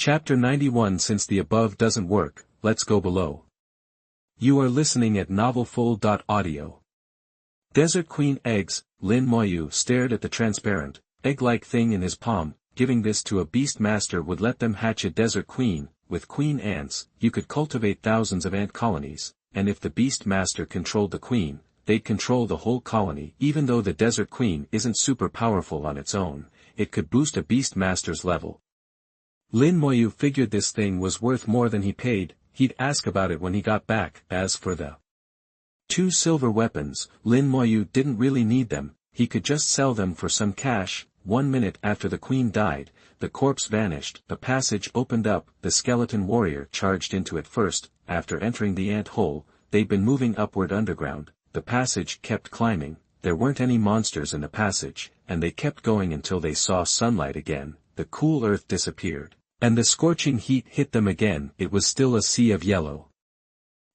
Chapter 91. Since the above doesn't work, let's go below. You are listening at novelfull.audio. Desert Queen Eggs. Lin Moyu stared at the transparent, egg-like thing in his palm. Giving this to a beast master would let them hatch a desert queen. With queen ants, you could cultivate thousands of ant colonies, and if the beast master controlled the queen, they'd control the whole colony. Even though the desert queen isn't super powerful on its own, it could boost a beast master's level. Lin Moyu figured this thing was worth more than he paid. He'd ask about it when he got back. As for the 2 silver weapons, Lin Moyu didn't really need them. He could just sell them for some cash. 1 minute after the queen died, the corpse vanished, a passage opened up, the skeleton warrior charged into it first. After entering the ant hole, they'd been moving upward underground. The passage kept climbing, there weren't any monsters in the passage, and they kept going until they saw sunlight again. The cool earth disappeared, and the scorching heat hit them again. It was still a sea of yellow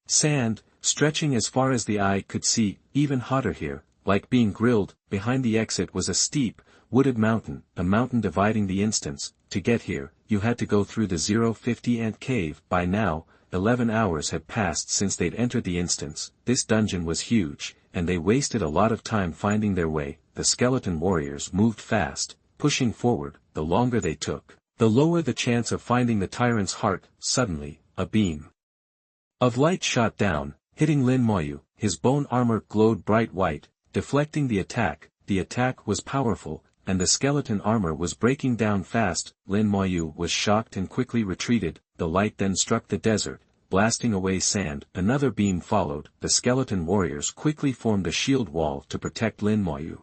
sand, stretching as far as the eye could see. Even hotter here, like being grilled. Behind the exit was a steep, wooded mountain, a mountain dividing the instance. To get here, you had to go through the 050 ant cave. By now, 11 hours had passed since they'd entered the instance. This dungeon was huge, and they wasted a lot of time finding their way. The skeleton warriors moved fast, pushing forward. The longer they took, the lower the chance of finding the tyrant's heart. Suddenly, a beam of light shot down, hitting Lin Moyu. His bone armor glowed bright white, deflecting the attack. The attack was powerful, and the skeleton armor was breaking down fast. Lin Moyu was shocked and quickly retreated. The light then struck the desert, blasting away sand. Another beam followed. The skeleton warriors quickly formed a shield wall to protect Lin Moyu.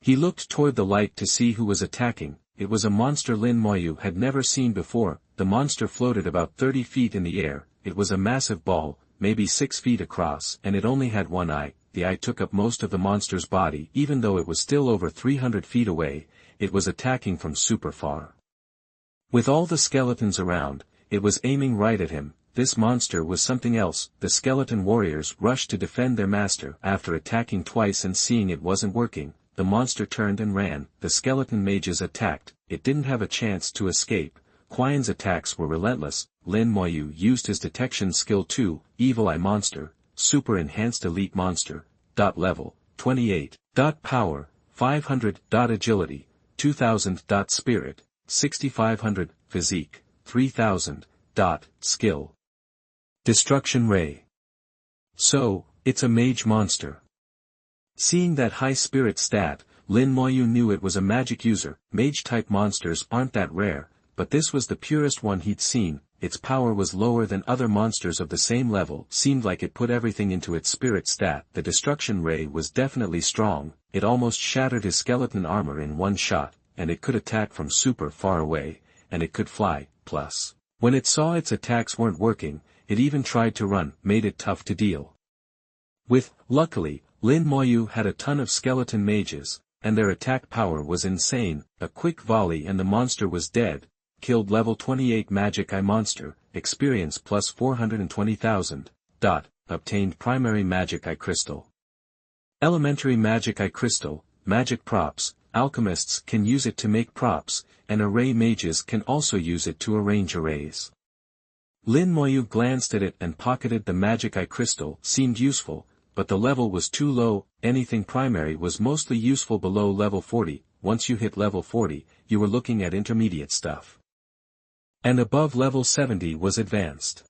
He looked toward the light to see who was attacking. It was a monster Lin Moyu had never seen before. The monster floated about 30 feet in the air. It was a massive ball, maybe 6 feet across, and it only had one eye. The eye took up most of the monster's body. Even though it was still over 300 feet away, it was attacking from super far. With all the skeletons around, it was aiming right at him. This monster was something else. The skeleton warriors rushed to defend their master. After attacking twice and seeing it wasn't working, the monster turned and ran. The skeleton mages attacked. It didn't have a chance to escape. Quian's attacks were relentless. Lin Moyu used his detection skill too. Evil Eye Monster, Super Enhanced Elite Monster, level, 28, power, 500, agility, 2000, spirit, 6500, physique, 3000, skill. Destruction Ray. So, it's a mage monster. Seeing that high spirit stat, Lin Moyu knew it was a magic user. Mage-type monsters aren't that rare, but this was the purest one he'd seen. Its power was lower than other monsters of the same level. Seemed like it put everything into its spirit stat. The destruction ray was definitely strong. It almost shattered his skeleton armor in one shot, and it could attack from super far away, and it could fly. Plus, when it saw its attacks weren't working, it even tried to run, made it tough to deal with. Luckily, Lin Moyu had a ton of skeleton mages, and their attack power was insane. A quick volley and the monster was dead. Killed level 28 Magic Eye Monster, experience plus 420,000. Obtained primary Magic Eye Crystal. Elementary Magic Eye Crystal, magic props. Alchemists can use it to make props, and array mages can also use it to arrange arrays. Lin Moyu glanced at it and pocketed the Magic Eye Crystal. Seemed useful, but the level was too low. Anything primary was mostly useful below level 40. Once you hit level 40, you were looking at intermediate stuff. And above level 70 was advanced.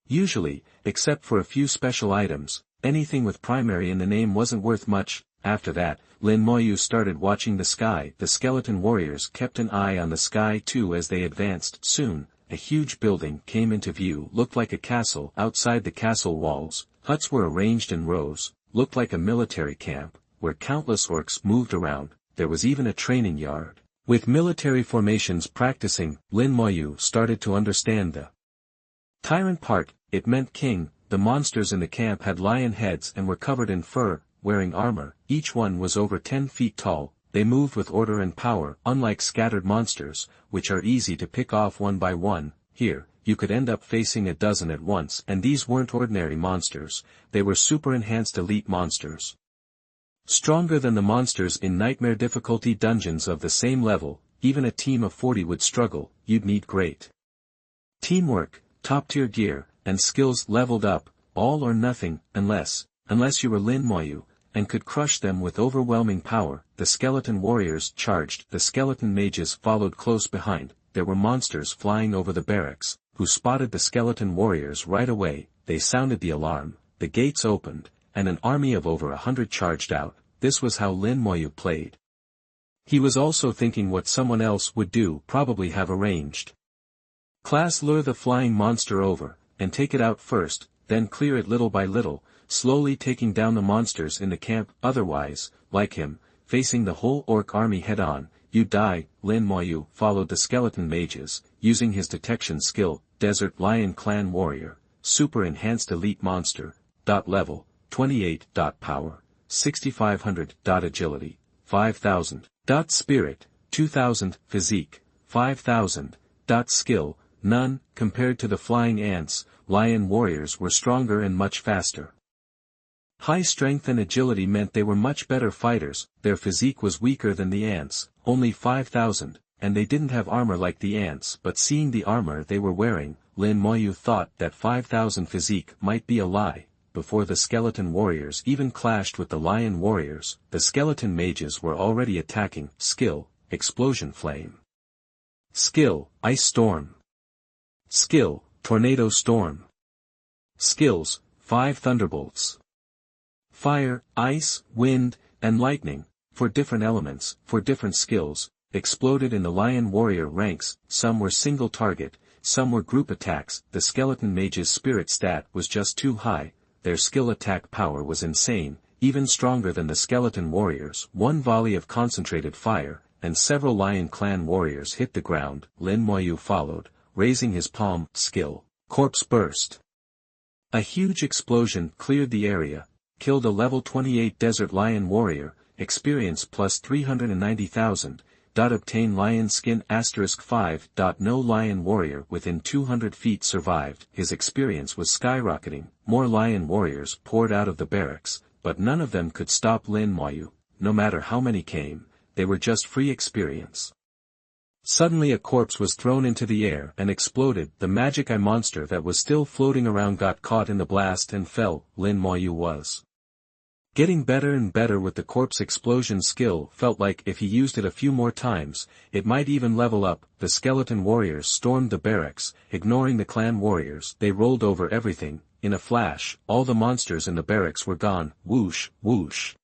Usually, except for a few special items, anything with primary in the name wasn't worth much. After that, Lin Moyu started watching the sky. The skeleton warriors kept an eye on the sky too as they advanced. Soon, a huge building came into view. Looked like a castle. Outside the castle walls, huts were arranged in rows. Looked like a military camp, where countless orcs moved around. There was even a training yard. With military formations practicing, Lin Moyu started to understand the tyrant part. It meant king. The monsters in the camp had lion heads and were covered in fur, wearing armor. Each one was over 10 feet tall. They moved with order and power. Unlike scattered monsters, which are easy to pick off one by one, here, you could end up facing a dozen at once. And these weren't ordinary monsters, they were super enhanced elite monsters. Stronger than the monsters in nightmare difficulty dungeons of the same level. even a team of 40 would struggle. You'd need great teamwork, top-tier gear, and skills leveled up, all or nothing, unless you were Lin Moyu, and could crush them with overwhelming power. The skeleton warriors charged, the skeleton mages followed close behind. There were monsters flying over the barracks, who spotted the skeleton warriors right away. They sounded the alarm, the gates opened, and an army of over 100 charged out. This was how Lin Moyu played. He was also thinking what someone else would do, probably have arranged. Class lure the flying monster over, and take it out first, then clear it little by little, slowly taking down the monsters in the camp. Otherwise, like him, facing the whole orc army head-on, you'd die. Lin Moyu followed the skeleton mages, using his detection skill. Desert Lion Clan Warrior, Super Enhanced Elite Monster, level, 28. Power, 6500. Agility, 5000. Spirit, 2000. Physique, 5000. Skill, none. Compared to the flying ants, lion warriors were stronger and much faster. High strength and agility meant they were much better fighters. Their physique was weaker than the ants, only 5000, and they didn't have armor like the ants. But seeing the armor they were wearing, Lin Moyu thought that 5000 physique might be a lie. Before the skeleton warriors even clashed with the lion warriors, the skeleton mages were already attacking. Skill, Explosion Flame. Skill, Ice Storm. Skill, Tornado Storm. Skills, 5 Thunderbolts. Fire, Ice, Wind, and Lightning, for different elements, for different skills, exploded in the lion warrior ranks. Some were single target, some were group attacks. The skeleton mage's spirit stat was just too high. Their skill attack power was insane, even stronger than the skeleton warriors. One volley of concentrated fire, and several lion clan warriors hit the ground. Lin Moyu followed, raising his palm. Skill, Corpse Burst. A huge explosion cleared the area, killed a level 28 desert lion warrior. Experience plus 390,000. Obtain lion skin *5. No lion warrior within 200 feet survived. His experience was skyrocketing. More lion warriors poured out of the barracks, but none of them could stop Lin Moyu. No matter how many came, they were just free experience. Suddenly a corpse was thrown into the air and exploded. The magic eye monster that was still floating around got caught in the blast and fell. Lin Moyu was getting better and better with the corpse explosion skill. Felt like if he used it a few more times, it might even level up. The skeleton warriors stormed the barracks, ignoring the clan warriors. They rolled over everything. In a flash, all the monsters in the barracks were gone. Whoosh, whoosh.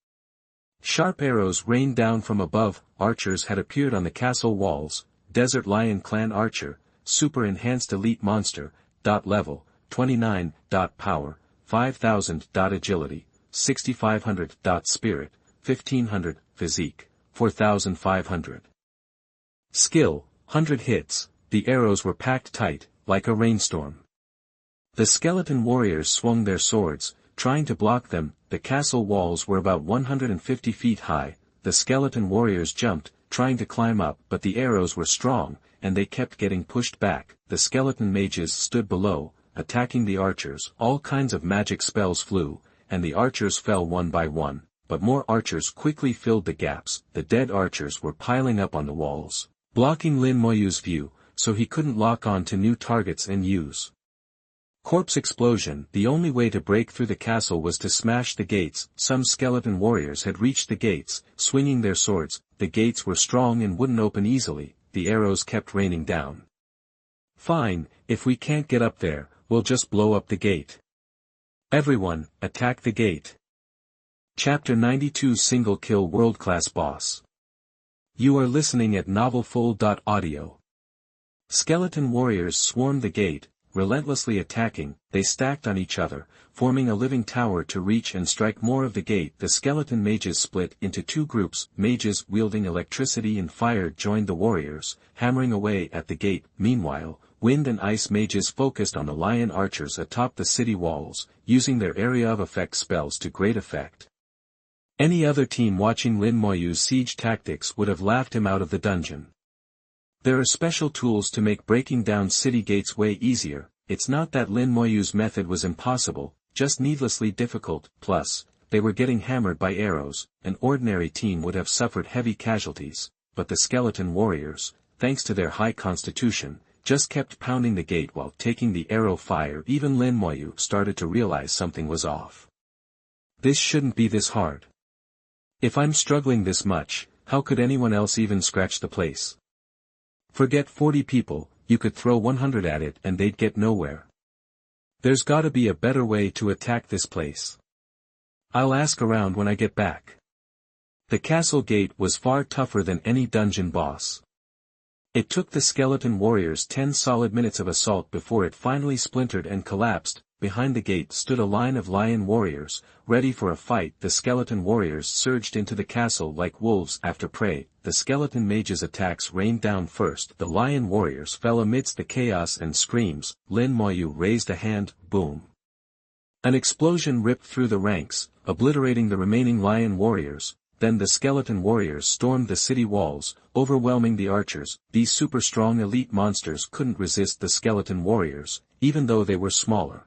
Sharp arrows rained down from above. Archers had appeared on the castle walls. Desert Lion Clan Archer, Super Enhanced Elite Monster, level, 29. Power, 5000. Agility, 6500. Spirit, 1500. Physique, 4500. Skill, 100 hits. The arrows were packed tight, like a rainstorm. The skeleton warriors swung their swords, trying to block them. The castle walls were about 150 feet high. The skeleton warriors jumped, trying to climb up, but the arrows were strong, and they kept getting pushed back. The skeleton mages stood below, attacking the archers. All kinds of magic spells flew, and the archers fell one by one, but more archers quickly filled the gaps. The dead archers were piling up on the walls, blocking Lin Moyu's view, so he couldn't lock on to new targets and use corpse explosion. The only way to break through the castle was to smash the gates. Some skeleton warriors had reached the gates, swinging their swords. The gates were strong and wouldn't open easily. The arrows kept raining down. Fine, if we can't get up there, we'll just blow up the gate. Everyone, attack the gate. Chapter 92 Single Kill World-Class Boss. You are listening at novelfull.audio. Skeleton warriors swarmed the gate, relentlessly attacking. They stacked on each other, forming a living tower to reach and strike more of the gate. The skeleton mages split into two groups. Mages wielding electricity and fire joined the warriors, hammering away at the gate. Meanwhile, wind and ice mages focused on the lion archers atop the city walls, using their area of effect spells to great effect. Any other team watching Lin Moyu's siege tactics would have laughed him out of the dungeon. There are special tools to make breaking down city gates way easier. It's not that Lin Moyu's method was impossible, just needlessly difficult. Plus, they were getting hammered by arrows. An ordinary team would have suffered heavy casualties. but the skeleton warriors, thanks to their high constitution, just kept pounding the gate while taking the arrow fire. Even Lin Moyu started to realize something was off. This shouldn't be this hard. If I'm struggling this much, how could anyone else even scratch the place? Forget 40 people, you could throw 100 at it and they'd get nowhere. There's gotta be a better way to attack this place. I'll ask around when I get back. The castle gate was far tougher than any dungeon boss. It took the skeleton warriors 10 solid minutes of assault before it finally splintered and collapsed. Behind the gate stood a line of lion warriors, ready for a fight. The skeleton warriors surged into the castle like wolves after prey. The skeleton mage's attacks rained down first. The lion warriors fell amidst the chaos and screams. Lin Moyu raised a hand, boom. An explosion ripped through the ranks, obliterating the remaining lion warriors. Then the skeleton warriors stormed the city walls, overwhelming the archers. These super strong elite monsters couldn't resist the skeleton warriors, even though they were smaller.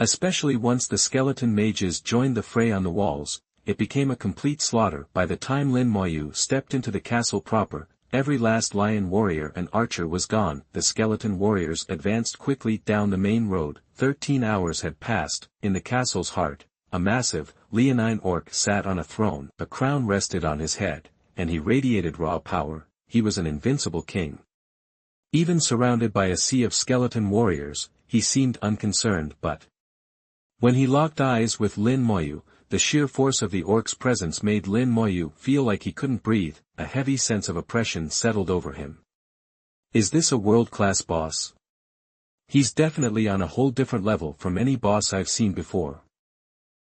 Especially once the skeleton mages joined the fray on the walls, it became a complete slaughter. By the time Lin Moyu stepped into the castle proper, every last lion warrior and archer was gone. The skeleton warriors advanced quickly down the main road. 13 hours had passed. In the castle's heart, a massive, leonine orc sat on a throne. A crown rested on his head, and he radiated raw power. He was an invincible king. Even surrounded by a sea of skeleton warriors, he seemed unconcerned. But when he locked eyes with Lin Moyu, the sheer force of the orc's presence made Lin Moyu feel like he couldn't breathe. A heavy sense of oppression settled over him. Is this a world-class boss? He's definitely on a whole different level from any boss I've seen before.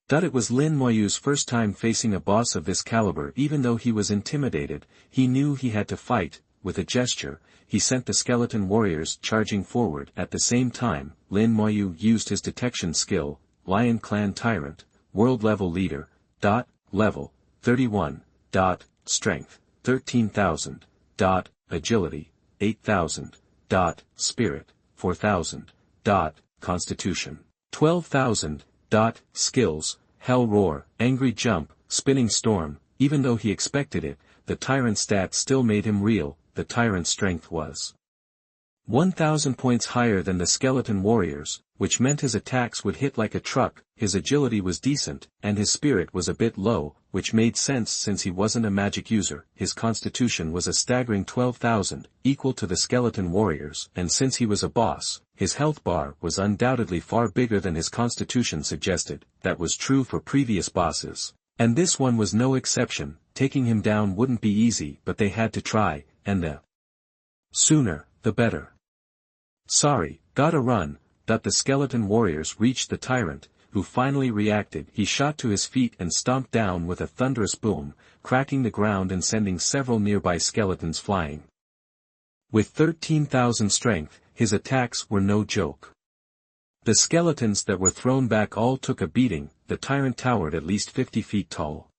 It was Lin Moyu's first time facing a boss of this caliber. Even though he was intimidated, he knew he had to fight. With a gesture, he sent the skeleton warriors charging forward. At the same time, Lin Moyu used his detection skill, Lion Clan Tyrant, World Level Leader, level, 31, Strength, 13,000, Agility, 8,000, Spirit, 4,000, Constitution, 12,000, Skills, Hell Roar, Angry Jump, Spinning Storm. Even though he expected it, the Tyrant stat still made him reel. The Tyrant's strength was 1,000 points higher than the skeleton warriors, which meant his attacks would hit like a truck. His agility was decent, and his spirit was a bit low, which made sense since he wasn't a magic user. His constitution was a staggering 12,000, equal to the skeleton warriors, and since he was a boss, his health bar was undoubtedly far bigger than his constitution suggested. That was true for previous bosses, and this one was no exception. Taking him down wouldn't be easy, but they had to try, and the sooner, the better. Sorry, gotta run. The skeleton warriors reached the tyrant, who finally reacted. He shot to his feet and stomped down with a thunderous boom, cracking the ground and sending several nearby skeletons flying. With 13,000 strength, his attacks were no joke. The skeletons that were thrown back all took a beating. The tyrant towered at least 50 feet tall.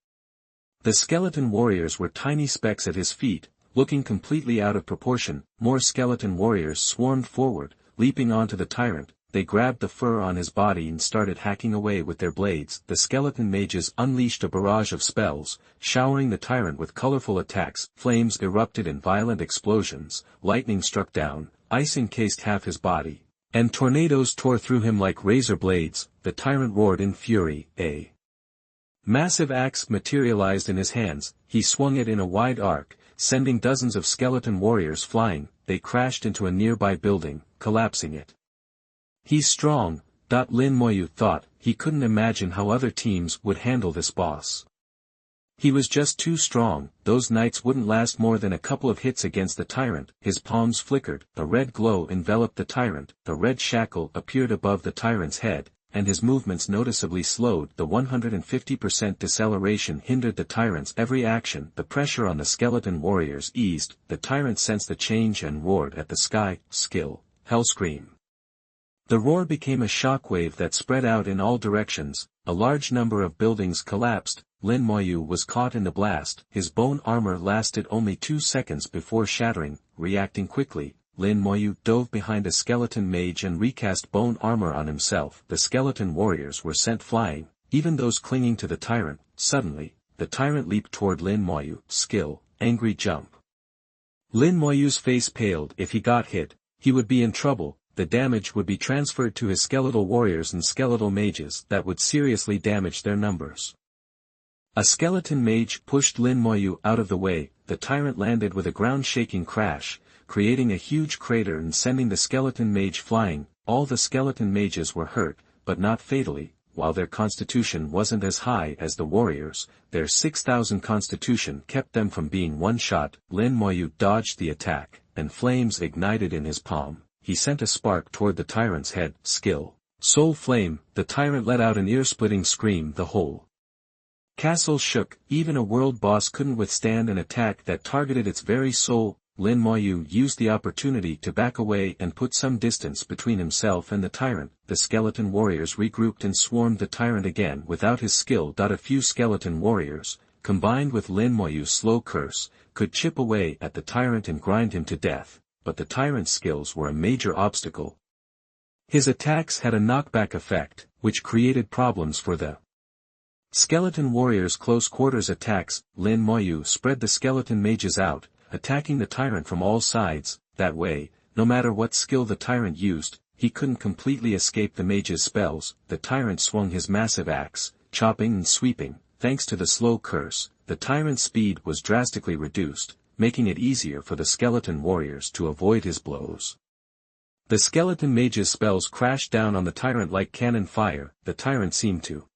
The skeleton warriors were tiny specks at his feet, looking completely out of proportion. More skeleton warriors swarmed forward, leaping onto the tyrant. They grabbed the fur on his body and started hacking away with their blades. The skeleton mages unleashed a barrage of spells, showering the tyrant with colorful attacks. Flames erupted in violent explosions, lightning struck down, ice encased half his body, and tornadoes tore through him like razor blades. The tyrant roared in fury. A massive axe materialized in his hands. He swung it in a wide arc, sending dozens of skeleton warriors flying. They crashed into a nearby building, collapsing it. He's strong, Lin Moyu thought. He couldn't imagine how other teams would handle this boss. He was just too strong. Those knights wouldn't last more than a couple of hits against the tyrant. His palms flickered, a red glow enveloped the tyrant, the red shackle appeared above the tyrant's head, and his movements noticeably slowed. The 150% deceleration hindered the tyrant's every action. The pressure on the skeleton warriors eased. The tyrant sensed the change and roared at the sky. Skill, Hellscream. The roar became a shockwave that spread out in all directions. A large number of buildings collapsed. Lin Moyu was caught in the blast. His bone armor lasted only 2 seconds before shattering. Reacting quickly, Lin Moyu dove behind a skeleton mage and recast bone armor on himself. The skeleton warriors were sent flying, even those clinging to the tyrant. Suddenly, the tyrant leaped toward Lin Moyu. Skill, angry jump. Lin Moyu's face paled. If he got hit, he would be in trouble. The damage would be transferred to his skeletal warriors and skeletal mages that would seriously damage their numbers. A skeleton mage pushed Lin Moyu out of the way. The tyrant landed with a ground-shaking crash, creating a huge crater and sending the skeleton mage flying. All the skeleton mages were hurt, but not fatally. While their constitution wasn't as high as the warriors, their 6,000 constitution kept them from being one-shot. Lin Moyu dodged the attack, and flames ignited in his palm. He sent a spark toward the tyrant's head. Skill. Soul Flame. The tyrant let out an ear-splitting scream. The whole castle shook. Even a world boss couldn't withstand an attack that targeted its very soul. Lin Moyu used the opportunity to back away and put some distance between himself and the tyrant. The skeleton warriors regrouped and swarmed the tyrant again without his skill. A few skeleton warriors, combined with Lin Moyu's slow curse, could chip away at the tyrant and grind him to death, but the tyrant's skills were a major obstacle. His attacks had a knockback effect, which created problems for the skeleton warriors' close quarters attacks. Lin Moyu spread the skeleton mages out, attacking the tyrant from all sides. That way, no matter what skill the tyrant used, he couldn't completely escape the mage's spells. The tyrant swung his massive axe, chopping and sweeping. Thanks to the slow curse, the tyrant's speed was drastically reduced, making it easier for the skeleton warriors to avoid his blows. The skeleton mage's spells crashed down on the tyrant like cannon fire. The tyrant seemed to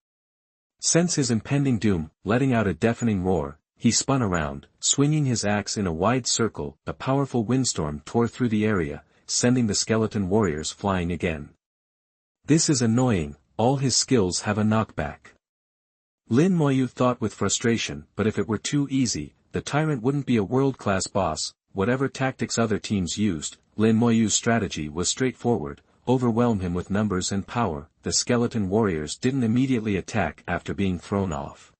sense his impending doom. Letting out a deafening roar, he spun around, swinging his axe in a wide circle. A powerful windstorm tore through the area, sending the skeleton warriors flying again. This is annoying. All his skills have a knockback. Lin Moyu thought with frustration, but if it were too easy, the tyrant wouldn't be a world-class boss. Whatever tactics other teams used, Lin Moyu's strategy was straightforward: overwhelm him with numbers and power. The skeleton warriors didn't immediately attack after being thrown off.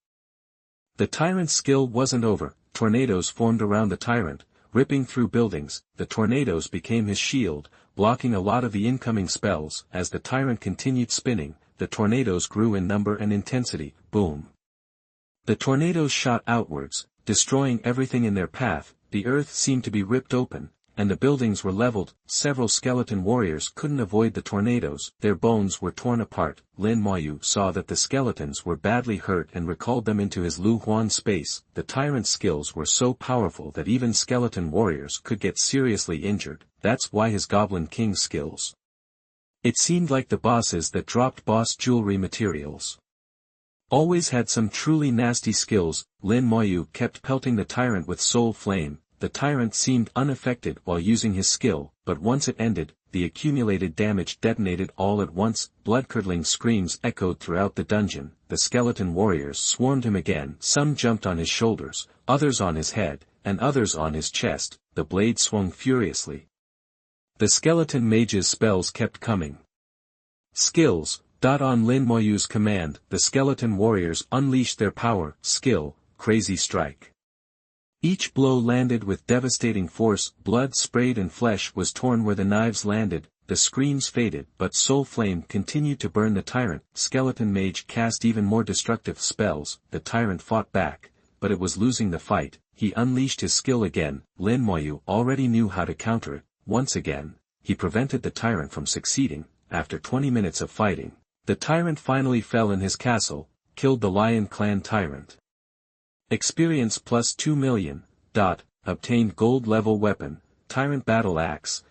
The tyrant's skill wasn't over. Tornadoes formed around the tyrant, ripping through buildings. The tornadoes became his shield, blocking a lot of the incoming spells. As the tyrant continued spinning, the tornadoes grew in number and intensity. Boom! The tornadoes shot outwards, destroying everything in their path. The earth seemed to be ripped open, and the buildings were leveled. Several skeleton warriors couldn't avoid the tornadoes. Their bones were torn apart. Lin Moyu saw that the skeletons were badly hurt and recalled them into his Lu Huan space. The tyrant's skills were so powerful that even skeleton warriors could get seriously injured. That's why his Goblin King skills. It seemed like the bosses that dropped boss jewelry materials always had some truly nasty skills. Lin Moyu kept pelting the tyrant with Soul Flame. The tyrant seemed unaffected while using his skill, but once it ended, the accumulated damage detonated all at once. Blood-curdling screams echoed throughout the dungeon. The skeleton warriors swarmed him again. Some jumped on his shoulders, others on his head, and others on his chest. The blade swung furiously. The skeleton mage's spells kept coming. Skills. On Lin Moyu's command, the skeleton warriors unleashed their power. Skill, Crazy Strike. Each blow landed with devastating force. Blood sprayed and flesh was torn where the knives landed. The screams faded, but Soul Flame continued to burn the tyrant. Skeleton Mage cast even more destructive spells. The tyrant fought back, but it was losing the fight. He unleashed his skill again. Lin Moyu already knew how to counter it. Once again, he prevented the tyrant from succeeding. After 20 minutes of fighting, the tyrant finally fell in his castle, killed the Lion Clan tyrant. Experience plus 2 million. Obtained gold level weapon, Tyrant Battle Axe.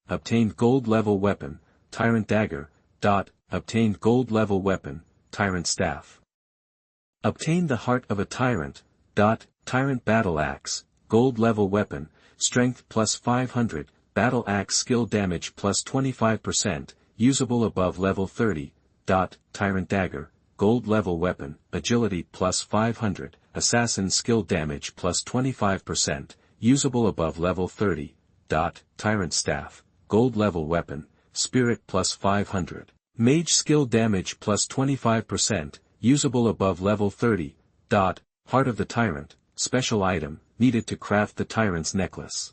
Obtained gold level weapon, Tyrant Dagger. Obtained gold level weapon, Tyrant Staff. Obtained the Heart of a Tyrant. Tyrant Battle Axe, gold level weapon, strength plus 500, battle axe skill damage plus 25%, usable above level 30. Tyrant Dagger, gold level weapon, agility plus 500, assassin skill damage plus 25%, usable above level 30. Tyrant Staff, gold level weapon, spirit plus 500, mage skill damage plus 25%, usable above level 30. Heart of the Tyrant, special item, needed to craft the Tyrant's necklace.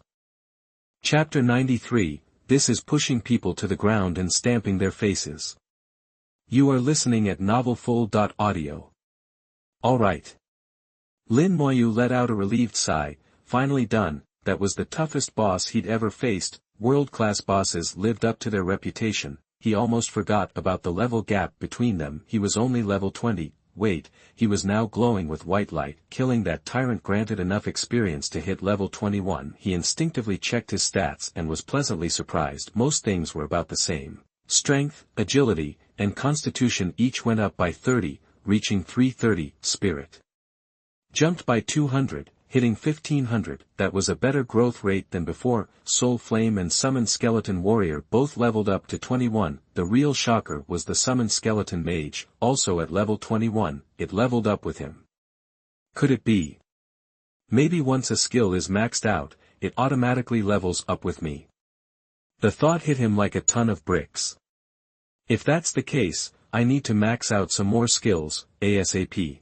Chapter 93, this is pushing people to the ground and stamping their faces. You are listening at novelfull.audio. Alright. Lin Moyu let out a relieved sigh. finally done. That was the toughest boss he'd ever faced. World-class bosses lived up to their reputation. He almost forgot about the level gap between them. He was only level 20. Wait, he was now glowing with white light. Killing that tyrant granted enough experience to hit level 21. He instinctively checked his stats and was pleasantly surprised. Most things were about the same. Strength, agility, and constitution each went up by 30, reaching 330. Spirit jumped by 200, hitting 1500. That was a better growth rate than before. Soul Flame and Summoned Skeleton Warrior both leveled up to 21. The real shocker was the Summoned Skeleton Mage, also at level 21, it leveled up with him. Could it be? Maybe once a skill is maxed out, it automatically levels up with me. The thought hit him like a ton of bricks. If that's the case, I need to max out some more skills, ASAP.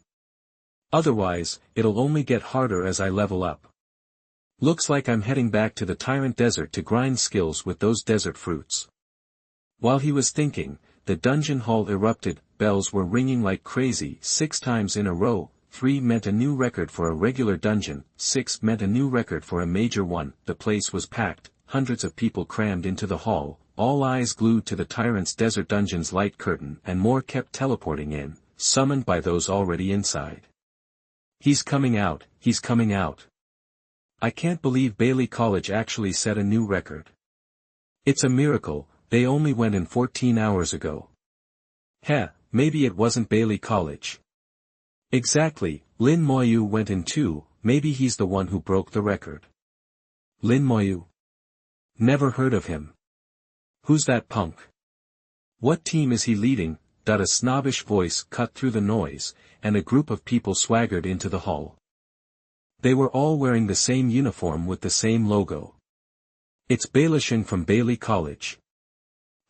Otherwise, it'll only get harder as I level up. Looks like I'm heading back to the Tyrant Desert to grind skills with those desert fruits. While he was thinking, the dungeon hall erupted. Bells were ringing like crazy 6 times in a row. 3 meant a new record for a regular dungeon, 6 meant a new record for a major one. The place was packed, hundreds of people crammed into the hall, all eyes glued to the Tyrant's Desert Dungeon's light curtain, and more kept teleporting in, summoned by those already inside. He's coming out, he's coming out. I can't believe Bailey College actually set a new record. It's a miracle, they only went in 14 hours ago. Heh, maybe it wasn't Bailey College. Exactly, Lin Moyu went in too. Maybe he's the one who broke the record. Lin Moyu? Never heard of him. Who's that punk? What team is he leading? A snobbish voice cut through the noise, and a group of people swaggered into the hall. They were all wearing the same uniform with the same logo. It's Bailey Sheng from Bailey College.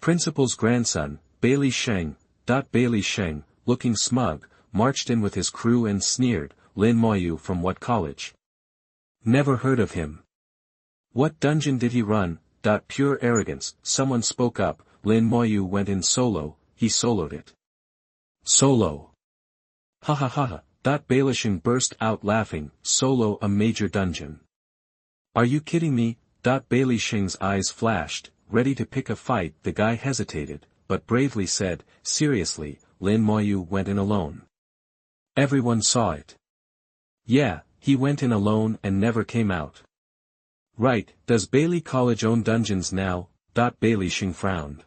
Principal's grandson, Bailey Sheng. Bailey Sheng, looking smug, marched in with his crew and sneered, Lin Moyu from what college? Never heard of him. What dungeon did he run? Pure arrogance. Someone spoke up. Lin Moyu went in solo, he soloed it. Solo. Ha ha ha ha. Bailey Sheng burst out laughing. Solo a major dungeon. Are you kidding me? Bailey Sheng's eyes flashed, ready to pick a fight. The guy hesitated, but bravely said, seriously, Lin Moyu went in alone. Everyone saw it. Yeah, he went in alone and never came out. Right, does Bailey College own dungeons now? Bailey Sheng frowned.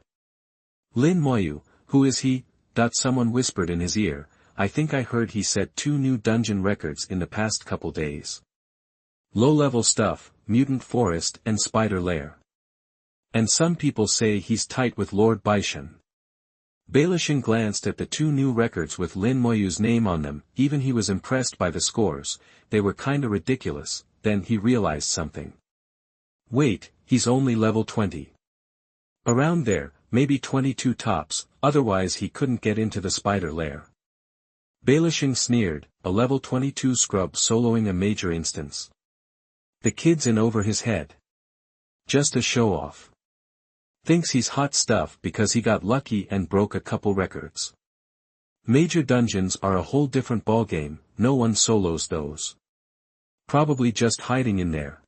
Lin Moyu, who is he? Someone whispered in his ear, I think I heard he set 2 new dungeon records in the past couple days. Low-level stuff, Mutant Forest and Spider Lair. And some people say he's tight with Lord Baishan. Bailey Sheng glanced at the 2 new records with Lin Moyu's name on them. Even he was impressed by the scores, they were kinda ridiculous. Then he realized something. Wait, he's only level 20. Around there, maybe 22 tops, otherwise he couldn't get into the Spider Lair. Bailey Sheng sneered, a level 22 scrub soloing a major instance. The kid's in over his head. Just a show-off. Thinks he's hot stuff because he got lucky and broke a couple records. Major dungeons are a whole different ballgame, no one solos those. Probably just hiding in there.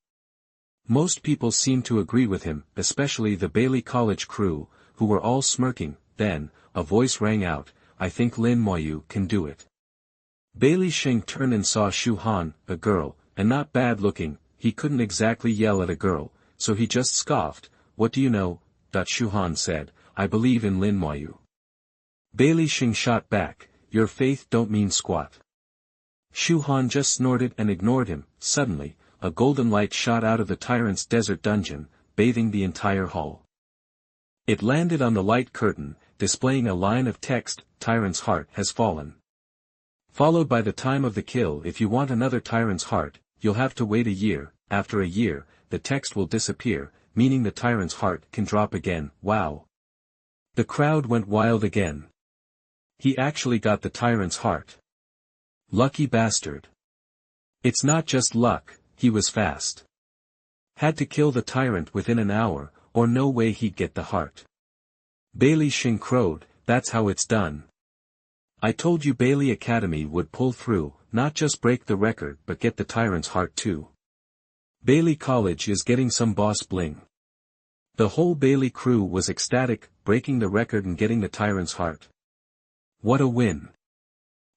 Most people seemed to agree with him, especially the Bailey College crew, who were all smirking. Then, a voice rang out, I think Lin Moyu can do it. Bailey Sheng turned and saw Shu Han, a girl, and not bad looking. He couldn't exactly yell at a girl, so he just scoffed. What do you know? Shu Han said, I believe in Lin Moyu. Bailey Sheng shot back, your faith don't mean squat. Shu Han just snorted and ignored him. Suddenly, a golden light shot out of the Tyrant's Desert Dungeon, bathing the entire hall. It landed on the light curtain, displaying a line of text, Tyrant's heart has fallen. Followed by the time of the kill. If you want another Tyrant's heart, you'll have to wait a year. After a year, the text will disappear, meaning the Tyrant's heart can drop again. Wow. The crowd went wild again. He actually got the Tyrant's heart. Lucky bastard. It's not just luck, he was fast. Had to kill the Tyrant within an hour, or no way he'd get the heart. Bailey Sheng crowed, that's how it's done. I told you Bailey Academy would pull through, not just break the record but get the Tyrant's heart too. Bailey College is getting some boss bling. The whole Bailey crew was ecstatic, breaking the record and getting the tyrant's heart. What a win!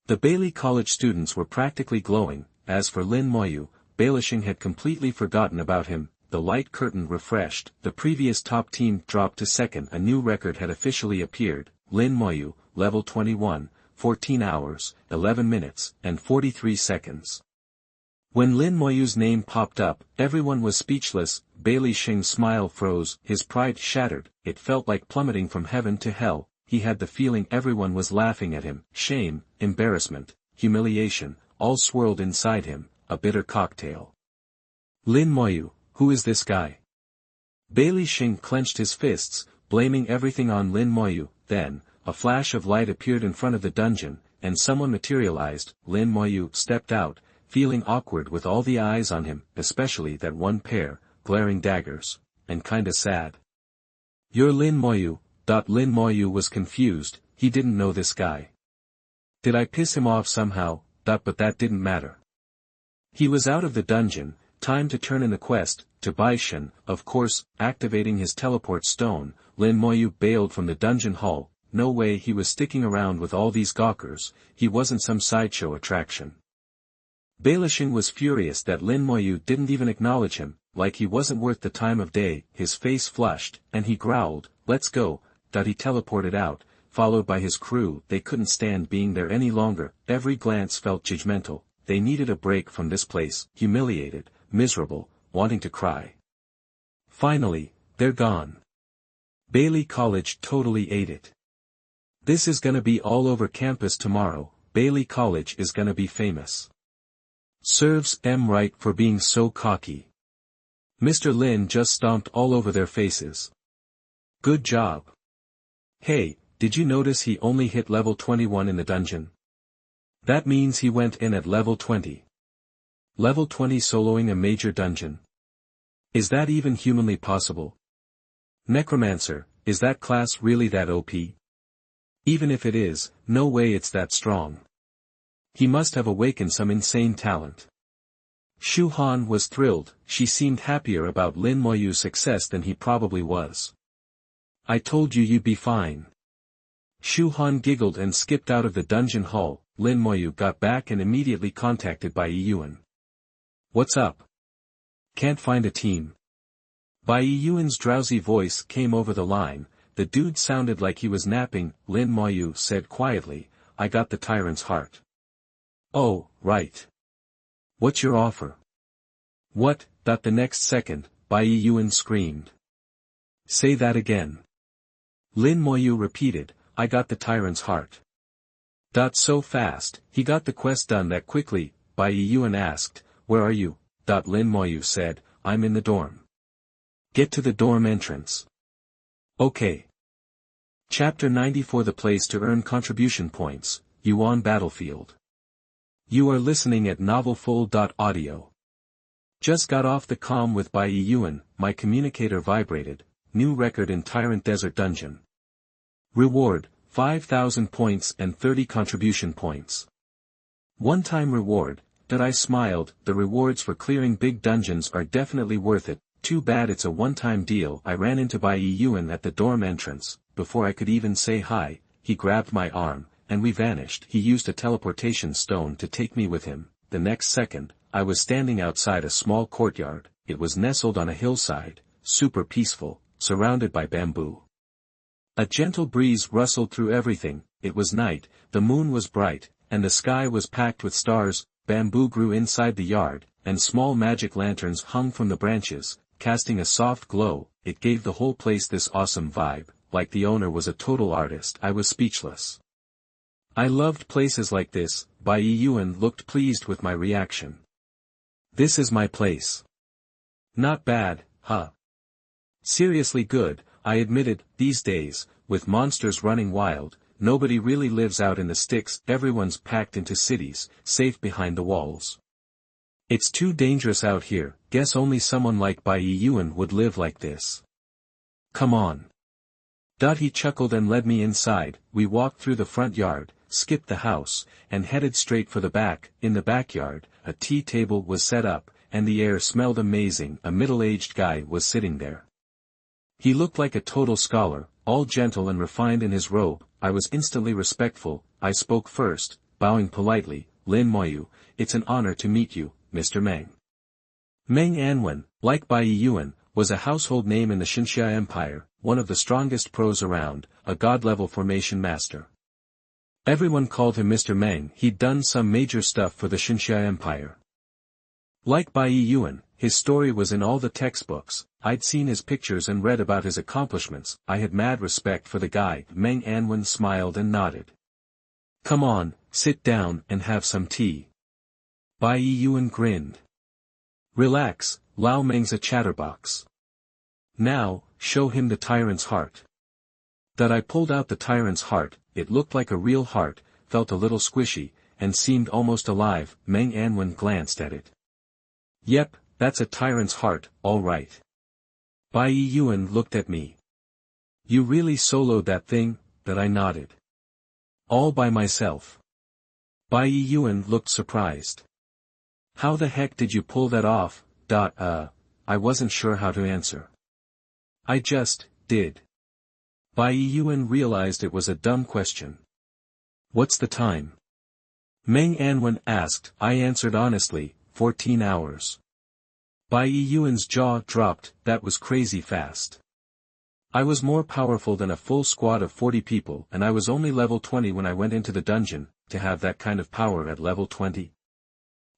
The Bailey College students were practically glowing. As for Lin Moyu, Bailishing had completely forgotten about him. The light curtain refreshed, the previous top team dropped to second. A new record had officially appeared. Lin Moyu, level 21, 14 hours, 11 minutes, and 43 seconds. When Lin Moyu's name popped up, everyone was speechless. Bailishing's smile froze, his pride shattered. It felt like plummeting from heaven to hell. He had the feeling everyone was laughing at him. Shame, embarrassment, humiliation, all swirled inside him, a bitter cocktail. Lin Moyu, who is this guy? Bailishing clenched his fists, blaming everything on Lin Moyu. Then, a flash of light appeared in front of the dungeon, and someone materialized. Lin Moyu stepped out, feeling awkward with all the eyes on him, especially that one pair, glaring daggers, and kinda sad. You're Lin Moyu. Lin Moyu was confused, he didn't know this guy. Did I piss him off somehow? But that didn't matter. He was out of the dungeon, time to turn in the quest, to Baishan, of course, activating his teleport stone. Lin Moyu bailed from the dungeon hall. No way he was sticking around with all these gawkers, he wasn't some sideshow attraction. Bailishing was furious that Lin Moyu didn't even acknowledge him, like he wasn't worth the time of day. His face flushed, and he growled, "Let's go." He teleported out, followed by his crew. They couldn't stand being there any longer. Every glance felt judgmental. They needed a break from this place, humiliated, miserable, wanting to cry. Finally, they're gone. Bailey College totally ate it. This is gonna be all over campus tomorrow. Bailey College is gonna be famous. Serves them right for being so cocky. Mr. Lin just stomped all over their faces. Good job. Hey, did you notice he only hit level 21 in the dungeon? That means he went in at level 20. Level 20 soloing a major dungeon. Is that even humanly possible? Necromancer, is that class really that OP? Even if it is, no way it's that strong. He must have awakened some insane talent. Shu Han was thrilled. She seemed happier about Lin Moyu's success than he probably was. I told you you'd be fine. Shu Han giggled and skipped out of the dungeon hall. Lin Moyu got back and immediately contacted by Yuan. What's up? Can't find a team. Bai Yuan's drowsy voice came over the line. The dude sounded like he was napping. Lin Moyu said quietly, I got the tyrant's heart. Oh, right. What's your offer? What? The next second, Bai Yuan screamed. Say that again. Lin Moyu repeated, I got the tyrant's heart. So fast, he got the quest done that quickly. Bai Yuan asked, where are you? Lin Moyu said, I'm in the dorm. Get to the dorm entrance. Okay. Chapter 94 The place to earn contribution points, Yuan Battlefield. You are listening at novelfull.audio. Just got off the comm with Bai Yuan, my communicator vibrated. New record in Tyrant Desert Dungeon. Reward, 5,000 points and 30 contribution points. One-time reward. I smiled. The rewards for clearing big dungeons are definitely worth it. Too bad it's a one-time deal. I ran into Bai Yuan at the dorm entrance. Before I could even say hi, he grabbed my arm, and we vanished. He used a teleportation stone to take me with him. The next second, I was standing outside a small courtyard. It was nestled on a hillside, super peaceful, surrounded by bamboo. A gentle breeze rustled through everything. It was night, the moon was bright, and the sky was packed with stars. Bamboo grew inside the yard, and small magic lanterns hung from the branches, casting a soft glow. It gave the whole place this awesome vibe, like the owner was a total artist. I was speechless. I loved places like this. Bai Yuan looked pleased with my reaction. This is my place. Not bad, huh? Seriously good, I admitted. These days, with monsters running wild, nobody really lives out in the sticks. Everyone's packed into cities, safe behind the walls. It's too dangerous out here. Guess only someone like Bai Yuan would live like this. Come on. He chuckled and led me inside. We walked through the front yard, skipped the house, and headed straight for the back. In the backyard, a tea table was set up, and the air smelled amazing. A middle-aged guy was sitting there. He looked like a total scholar, all gentle and refined in his robe. I was instantly respectful. I spoke first, bowing politely. Lin Moyu, it's an honor to meet you, Mr. Meng. Meng Anwen, like Bai Yuan, was a household name in the Xinxia Empire, one of the strongest pros around, a god-level formation master. Everyone called him Mr. Meng. He'd done some major stuff for the Xinxia Empire. Like Bai Yuan, his story was in all the textbooks. I'd seen his pictures and read about his accomplishments. I had mad respect for the guy. Meng Anwen smiled and nodded. Come on, sit down and have some tea. Bai Yuan grinned. Relax, Lao Meng's a chatterbox. Now, show him the tyrant's heart. That I pulled out the tyrant's heart. It looked like a real heart, felt a little squishy, and seemed almost alive. Meng Anwen glanced at it. Yep, that's a tyrant's heart, all right. Bai Yuan looked at me. You really soloed that thing? That I nodded. All by myself. Bai Yuan looked surprised. How the heck did you pull that off? I wasn't sure how to answer. I just did. Bai Yuan realized it was a dumb question. What's the time? Meng Anwen asked. I answered honestly, 14 hours. Bai Yuan's jaw dropped. That was crazy fast. I was more powerful than a full squad of 40 people, and I was only level 20 when I went into the dungeon. To have that kind of power at level 20.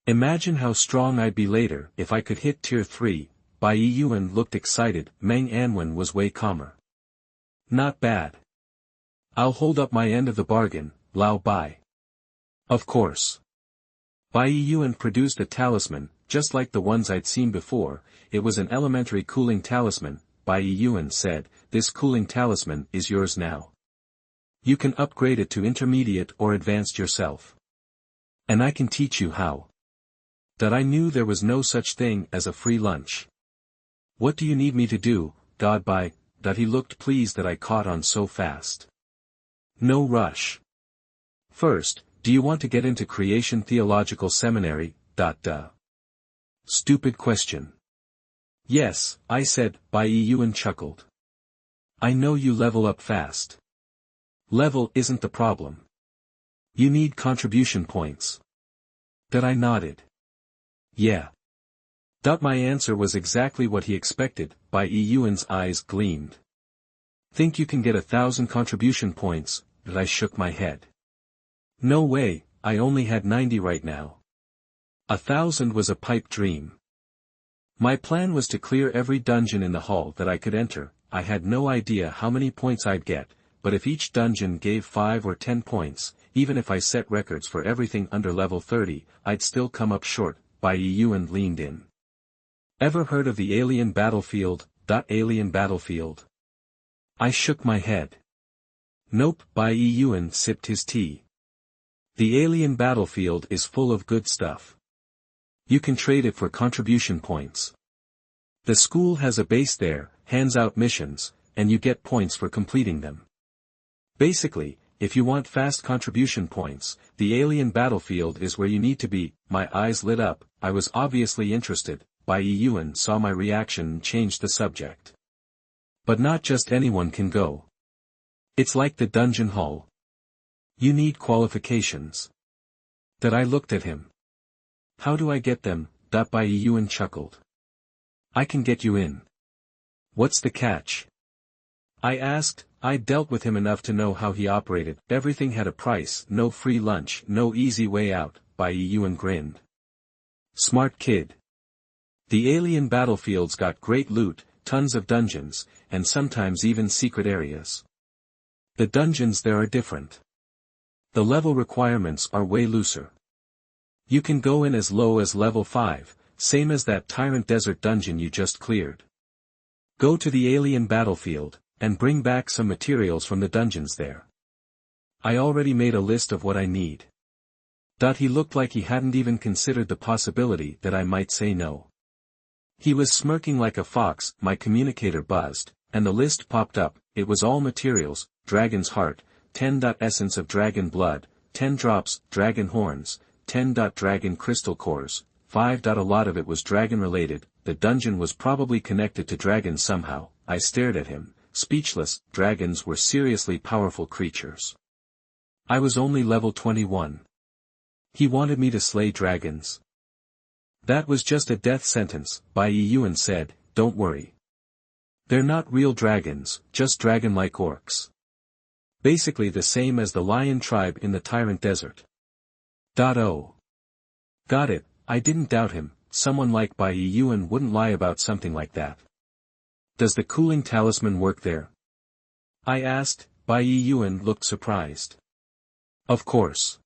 Imagine how strong I'd be later if I could hit tier 3. Bai Yuan looked excited. Meng Anwen was way calmer. Not bad. I'll hold up my end of the bargain, Lao Bai. Of course. Bai Yuan produced a talisman, just like the ones I'd seen before. It was an elementary cooling talisman. Bai Yuan said, this cooling talisman is yours now. You can upgrade it to intermediate or advanced yourself. And I can teach you how. That I knew there was no such thing as a free lunch. What do you need me to do, God Bai? That he looked pleased that I caught on so fast. No rush. First, do you want to get into Creation Theological Seminary? Stupid question. Yes, I said. Bai Yuan chuckled. I know you level up fast. Level isn't the problem. You need contribution points. That I nodded. Yeah. My answer was exactly what he expected. Bai Yuan's eyes gleamed. Think you can get 1,000 contribution points? That I shook my head. No way, I only had 90 right now. 1,000 was a pipe dream. My plan was to clear every dungeon in the hall that I could enter. I had no idea how many points I'd get, but if each dungeon gave 5 or 10 points, even if I set records for everything under level 30, I'd still come up short. Bai Yuan leaned in. Ever heard of the alien battlefield? Alien battlefield? I shook my head. Nope. Bai Yuan sipped his tea. The alien battlefield is full of good stuff. You can trade it for contribution points. The school has a base there, hands out missions, and you get points for completing them. Basically, if you want fast contribution points, the alien battlefield is where you need to be. My eyes lit up. I was obviously interested. Bai Yuan saw my reaction and changed the subject. But not just anyone can go. It's like the dungeon hall. You need qualifications. That I looked at him. How do I get them? Bai Yuan chuckled. I can get you in. What's the catch? I asked. I dealt with him enough to know how he operated. Everything had a price. No free lunch, no easy way out. Bai Yuan grinned. Smart kid. The alien battlefields got great loot, tons of dungeons, and sometimes even secret areas. The dungeons there are different. The level requirements are way looser. You can go in as low as level 5, same as that Tyrant Desert dungeon you just cleared. Go to the alien battlefield, and bring back some materials from the dungeons there. I already made a list of what I need. He looked like he hadn't even considered the possibility that I might say no. He was smirking like a fox. My communicator buzzed, and the list popped up. It was all materials: dragon's heart, 10. Essence of dragon blood, 10 drops, dragon horns, 10. Dragon crystal cores, 5. A lot of it was dragon-related. The dungeon was probably connected to dragons somehow. I stared at him, speechless. Dragons were seriously powerful creatures. I was only level 21. He wanted me to slay dragons. That was just a death sentence. Yuan said, don't worry. They're not real dragons, just dragon-like orcs. Basically the same as the lion tribe in the Tyrant Desert. Oh. Got it. I didn't doubt him. Someone like Yuan wouldn't lie about something like that. Does the cooling talisman work there? I asked. Yuan looked surprised. Of course.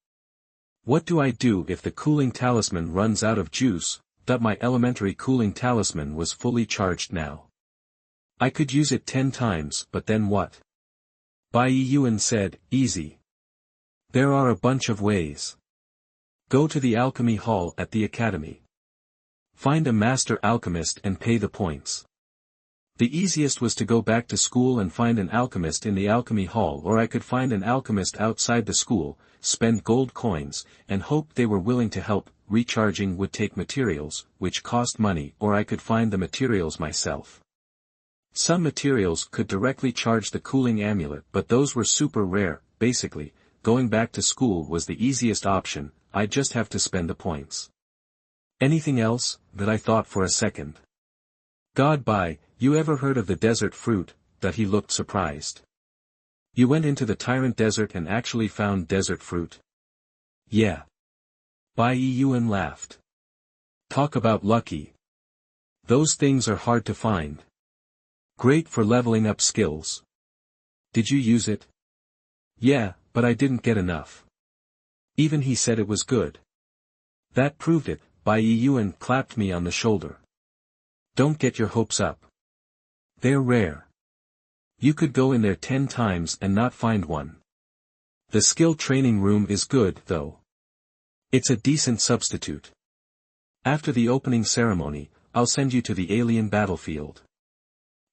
What do I do if the cooling talisman runs out of juice? My elementary cooling talisman was fully charged now. I could use it 10 times, but then what? Yuan said, easy. There are a bunch of ways. Go to the alchemy hall at the academy. Find a master alchemist and pay the points. The easiest was to go back to school and find an alchemist in the alchemy hall, or I could find an alchemist outside the school, spend gold coins, and hope they were willing to help. Recharging would take materials, which cost money, or I could find the materials myself. Some materials could directly charge the cooling amulet, but those were super rare. Basically, going back to school was the easiest option. I'd just have to spend the points. Anything else? That I thought for a second. You ever heard of the desert fruit? That he looked surprised. You went into the Tyrant Desert and actually found desert fruit? Yeah. Yuan laughed. Talk about lucky. Those things are hard to find. Great for leveling up skills. Did you use it? Yeah, but I didn't get enough. Even he said it was good. That proved it. Yuan clapped me on the shoulder. Don't get your hopes up. They're rare. You could go in there 10 times and not find one. The skill training room is good, though. It's a decent substitute. After the opening ceremony, I'll send you to the alien battlefield.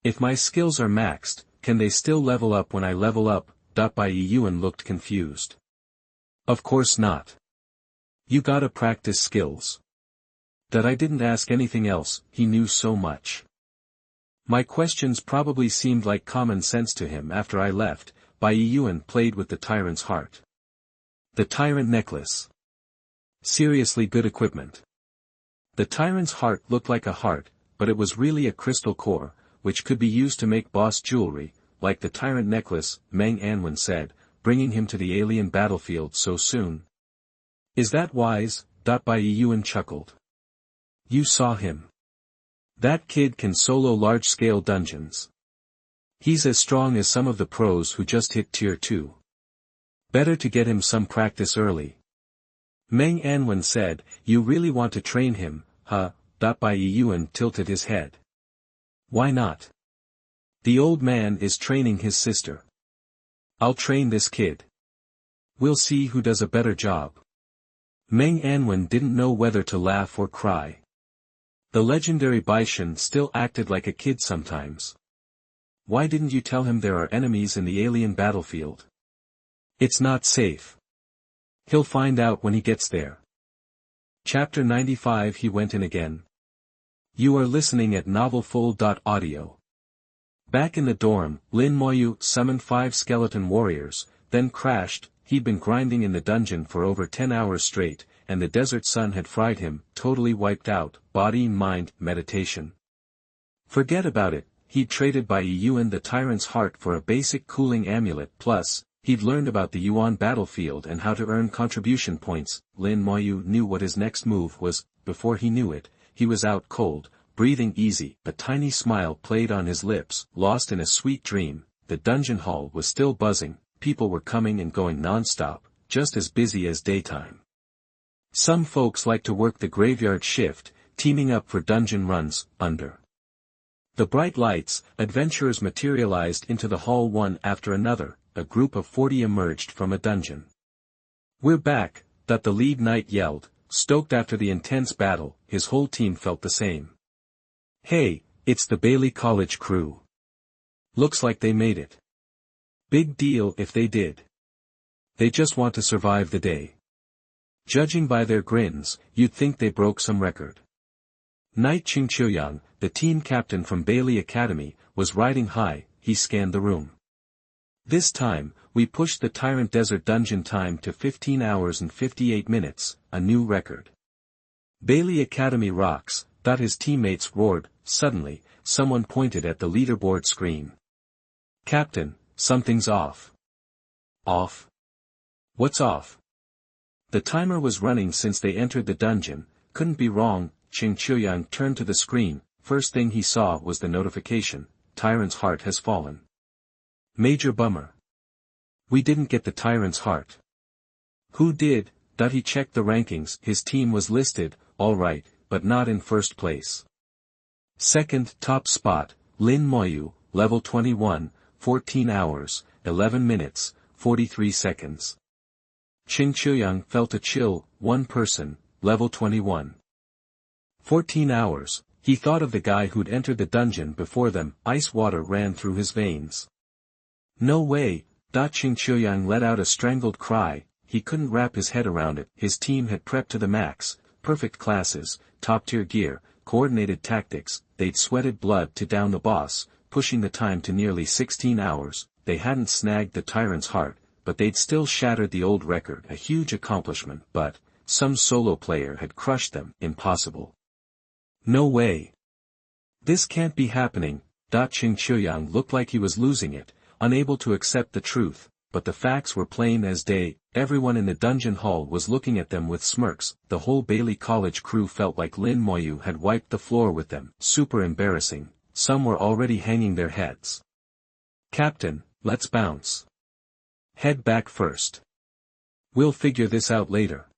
If my skills are maxed, can they still level up when I level up? Yuan looked confused. Of course not. You gotta practice skills. I didn't ask anything else. He knew so much. My questions probably seemed like common sense to him after I left. Yuan played with the tyrant's heart. The tyrant necklace. Seriously good equipment. The tyrant's heart looked like a heart, but it was really a crystal core, which could be used to make boss jewelry, like the tyrant necklace. Mtlnovel said, bringing him to the alien battlefield so soon. Is that wise? Yuan chuckled. You saw him. That kid can solo large-scale dungeons. He's as strong as some of the pros who just hit tier 2. Better to get him some practice early. Mtlnovel said, you really want to train him, huh? Yuan tilted his head. Why not? The old man is training his sister. I'll train this kid. We'll see who does a better job. Mtlnovel didn't know whether to laugh or cry. The legendary Baishan still acted like a kid sometimes. Why didn't you tell him there are enemies in the alien battlefield? It's not safe. He'll find out when he gets there. Chapter 95. He went in again. You are listening at novelfull.audio. Back in the dorm, Lin Moyu summoned 5 skeleton warriors, then crashed. He'd been grinding in the dungeon for over 10 hours straight, and the desert sun had fried him, totally wiped out, body, mind, meditation. Forget about it. He'd traded Yuan the tyrant's heart for a basic cooling amulet, plus, he'd learned about the Yuan battlefield and how to earn contribution points. Lin Moyu knew what his next move was. Before he knew it, he was out cold, breathing easy. A tiny smile played on his lips, lost in a sweet dream. The dungeon hall was still buzzing, people were coming and going non-stop, just as busy as daytime. Some folks like to work the graveyard shift, teaming up for dungeon runs. Under the bright lights, adventurers materialized into the hall one after another. A group of 40 emerged from a dungeon. We're back, the lead knight yelled, stoked after the intense battle. His whole team felt the same. Hey, it's the Bailey College crew. Looks like they made it. Big deal if they did. They just want to survive the day. Judging by their grins, you'd think they broke some record. Knight Qingqiuyang, the team captain from Bailey Academy, was riding high. He scanned the room. This time, we pushed the Tyrant Desert dungeon time to 15 hours and 58 minutes, a new record. Bailey Academy rocks, his teammates roared. Suddenly, someone pointed at the leaderboard screen. Captain, something's off. Off? What's off? The timer was running since they entered the dungeon. Couldn't be wrong. Qingqiuyang turned to the screen. First thing he saw was the notification. Tyrant's heart has fallen. Major bummer. We didn't get the Tyrant's heart. Who did? He checked the rankings. His team was listed, all right, but not in first place. Second top spot, Lin Moyu, level 21, 14 hours, 11 minutes, 43 seconds. Qingqiuyang felt a chill. One person, level 21. 14 hours, he thought of the guy who'd entered the dungeon before them. Ice water ran through his veins. No way. Qingqiuyang let out a strangled cry. He couldn't wrap his head around it. His team had prepped to the max, perfect classes, top-tier gear, coordinated tactics. They'd sweated blood to down the boss, pushing the time to nearly 16 hours. They hadn't snagged the Tyrant's heart, but they'd still shattered the old record. A huge accomplishment, but some solo player had crushed them. Impossible. No way. This can't be happening. Qingqiuyang looked like he was losing it, unable to accept the truth, but the facts were plain as day. Everyone in the dungeon hall was looking at them with smirks. The whole Bailey College crew felt like Lin Moyu had wiped the floor with them. Super embarrassing. Some were already hanging their heads. Captain, let's bounce. Head back first. We'll figure this out later.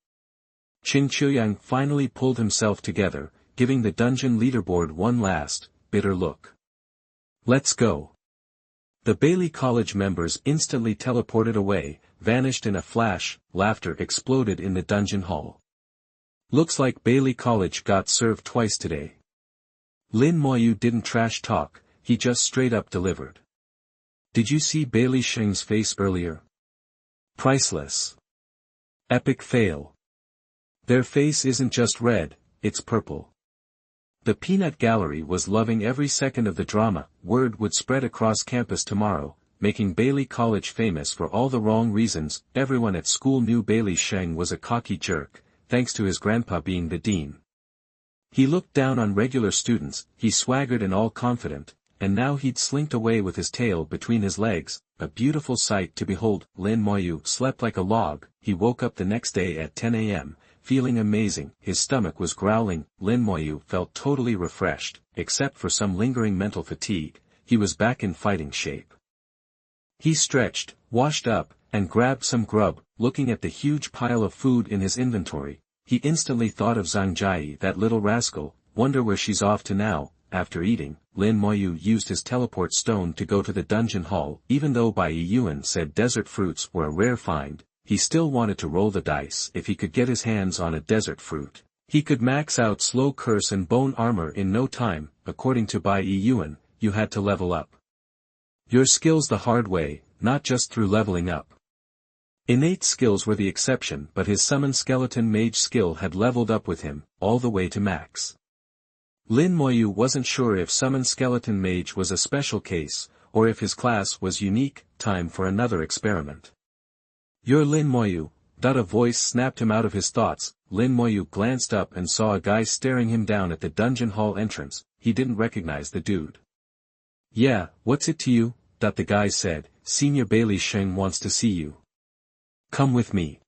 Qingqiuyang finally pulled himself together, giving the dungeon leaderboard one last, bitter look. Let's go. The Bailey College members instantly teleported away, vanished in a flash. Laughter exploded in the dungeon hall. Looks like Bailey College got served twice today. Lin Moyu didn't trash talk, he just straight up delivered. Did you see Bailey Sheng's face earlier? Priceless. Epic fail. Their face isn't just red, it's purple. The peanut gallery was loving every second of the drama. Word would spread across campus tomorrow, making Bailey College famous for all the wrong reasons. Everyone at school knew Bailey Sheng was a cocky jerk, thanks to his grandpa being the dean. He looked down on regular students, he swaggered and all confident, and now he'd slinked away with his tail between his legs, a beautiful sight to behold. Lin Moyu slept like a log. He woke up the next day at 10 a.m., feeling amazing. His stomach was growling. Lin Moyu felt totally refreshed, except for some lingering mental fatigue. He was back in fighting shape. He stretched, washed up, and grabbed some grub. Looking at the huge pile of food in his inventory, he instantly thought of Zhang Jai, that little rascal. Wonder where she's off to now. After eating, Lin Moyu used his teleport stone to go to the dungeon hall. Even though Bai Yuan said desert fruits were a rare find, he still wanted to roll the dice. If he could get his hands on a desert fruit, he could max out slow curse and bone armor in no time. According to Bai Yuan, you had to level up your skills the hard way, not just through leveling up. Innate skills were the exception, but his summon skeleton mage skill had leveled up with him, all the way to max. Lin Moyu wasn't sure if summon skeleton mage was a special case, or if his class was unique. Time for another experiment. You're Lin Moyu. A voice snapped him out of his thoughts. Lin Moyu glanced up and saw a guy staring him down at the dungeon hall entrance. He didn't recognize the dude. Yeah, what's it to you? The guy said, Senior Bailey Sheng wants to see you. Come with me.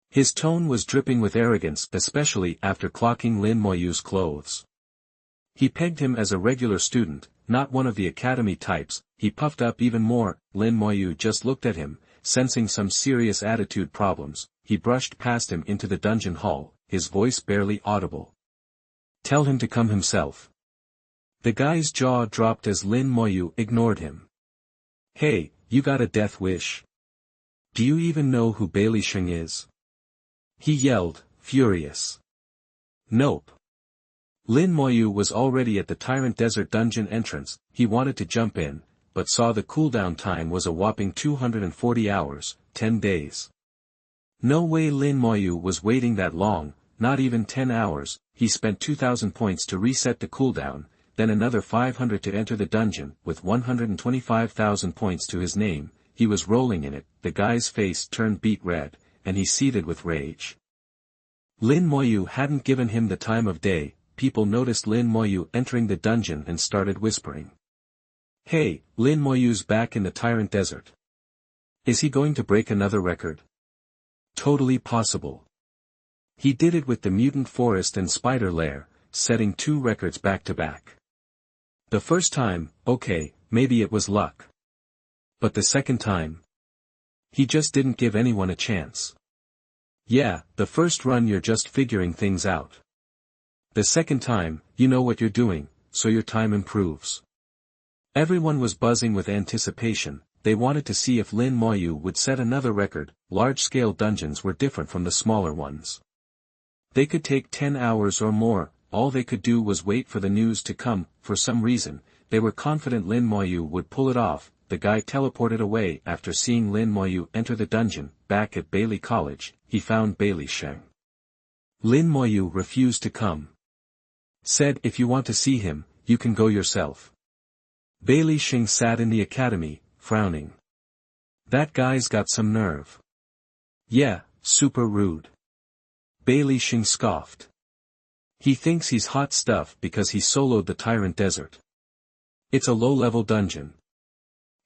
His tone was dripping with arrogance, especially after clocking Lin Moyu's clothes. He pegged him as a regular student, not one of the academy types. He puffed up even more. Lin Moyu just looked at him, sensing some serious attitude problems. He brushed past him into the dungeon hall, his voice barely audible. Tell him to come himself. The guy's jaw dropped as Lin Moyu ignored him. Hey, you got a death wish? Do you even know who Bailey Sheng is? He yelled, furious. Nope. Lin Moyu was already at the Tyrant Desert dungeon entrance. He wanted to jump in, but saw the cooldown time was a whopping 240 hours, 10 days. No way Lin Moyu was waiting that long, not even 10 hours, he spent 2,000 points to reset the cooldown, then another 500 to enter the dungeon, with 125,000 points to his name, he was rolling in it, the guy's face turned beet red, and he seethed with rage. Lin Moyu hadn't given him the time of day. People noticed Lin Moyu entering the dungeon and started whispering. Hey, Lin Moyu's back in the Tyrant Desert. Is he going to break another record? Totally possible. He did it with the Mutant Forest and Spider Lair, setting 2 records back to back. The first time, okay, maybe it was luck. But the second time? He just didn't give anyone a chance. Yeah, the first run you're just figuring things out. The second time, you know what you're doing, so your time improves. Everyone was buzzing with anticipation. They wanted to see if Lin Moyu would set another record. Large-scale dungeons were different from the smaller ones. They could take 10 hours or more. All they could do was wait for the news to come. For some reason, they were confident Lin Moyu would pull it off. The guy teleported away after seeing Lin Moyu enter the dungeon. Back at Bailey College, he found Bailey Sheng. Lin Moyu refused to come. Said if you want to see him, you can go yourself. Bailey Sheng sat in the academy, frowning. That guy's got some nerve. Yeah, super rude. Bailey Sheng scoffed. He thinks he's hot stuff because he soloed the Tyrant Desert. It's a low-level dungeon.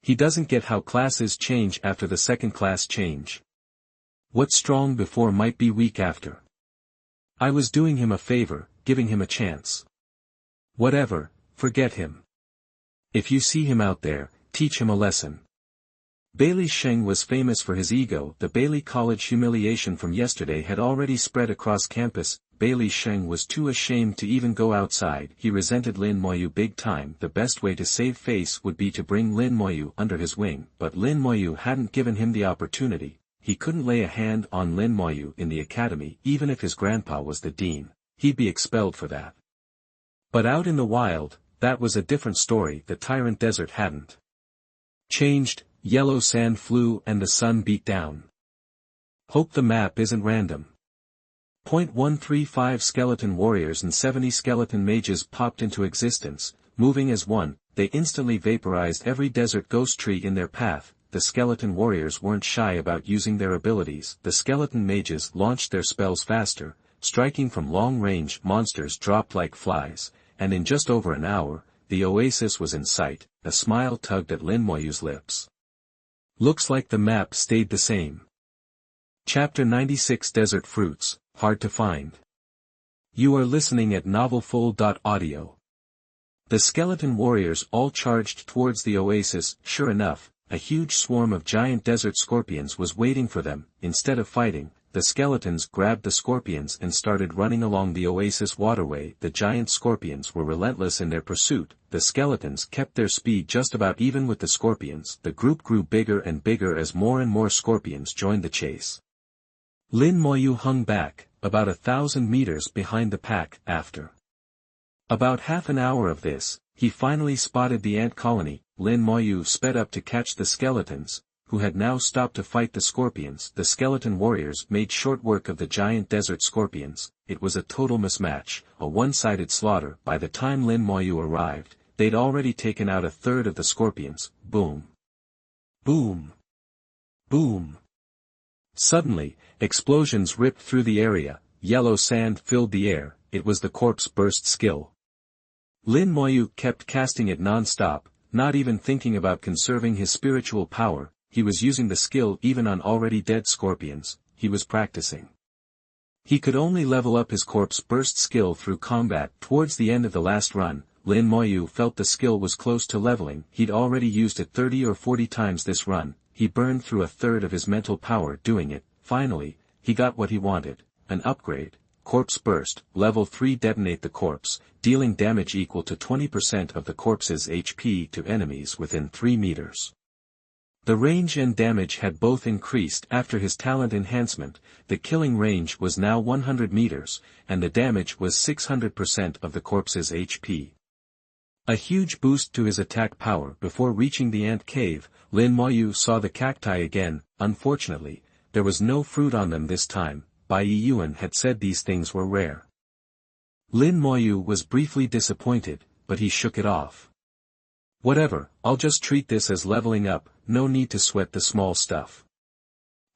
He doesn't get how classes change after the second class change. What's strong before might be weak after. I was doing him a favor, giving him a chance. Whatever, forget him. If you see him out there, teach him a lesson. Bailey Sheng was famous for his ego. The Bailey College humiliation from yesterday had already spread across campus. Bailey Sheng was too ashamed to even go outside. He resented Lin Moyu big time. The best way to save face would be to bring Lin Moyu under his wing, but Lin Moyu hadn't given him the opportunity. He couldn't lay a hand on Lin Moyu in the academy. Even if his grandpa was the dean, he'd be expelled for that. But out in the wild, that was a different story. The Tyrant Desert hadn't changed. Yellow sand flew and the sun beat down. Hope the map isn't random. 0.135 skeleton warriors and 70 skeleton mages popped into existence, moving as one. They instantly vaporized every desert ghost tree in their path. The skeleton warriors weren't shy about using their abilities. The skeleton mages launched their spells faster, striking from long range. Monsters dropped like flies, and in just over an hour, the oasis was in sight. A smile tugged at Lin Moyu's lips. Looks like the map stayed the same. Chapter 96 Desert Fruits, Hard to Find. You are listening at novelfull.audio. The skeleton warriors all charged towards the oasis. Sure enough, a huge swarm of giant desert scorpions was waiting for them. Instead of fighting, the skeletons grabbed the scorpions and started running along the oasis waterway. The giant scorpions were relentless in their pursuit. The skeletons kept their speed just about even with the scorpions. The group grew bigger and bigger as more and more scorpions joined the chase. Lin Moyu hung back, about 1,000 meters behind the pack. After about half an hour of this, he finally spotted the ant colony. Lin Moyu sped up to catch the skeletons, who had now stopped to fight the scorpions. The skeleton warriors made short work of the giant desert scorpions. It was a total mismatch, a one-sided slaughter. By the time Lin Moyu arrived, they'd already taken out 1/3 of the scorpions. Boom. Boom. Boom. Suddenly, explosions ripped through the area. Yellow sand filled the air. It was the corpse burst skill. Lin Moyu kept casting it non-stop, not even thinking about conserving his spiritual power. He was using the skill even on already dead scorpions. He was practicing. He could only level up his corpse burst skill through combat. Towards the end of the last run, Lin Moyu felt the skill was close to leveling. He'd already used it 30 or 40 times this run. He burned through 1/3 of his mental power doing it. Finally, he got what he wanted, an upgrade. Corpse Burst, Level 3. Detonate the corpse, dealing damage equal to 20% of the corpse's HP to enemies within 3 meters. The range and damage had both increased after his talent enhancement. The killing range was now 100 meters, and the damage was 600% of the corpse's HP. A huge boost to his attack power. Before reaching the ant cave, Lin Moyu saw the cacti again. Unfortunately, there was no fruit on them this time. Yuan had said these things were rare. Lin Moyu was briefly disappointed, but he shook it off. Whatever, I'll just treat this as leveling up, no need to sweat the small stuff.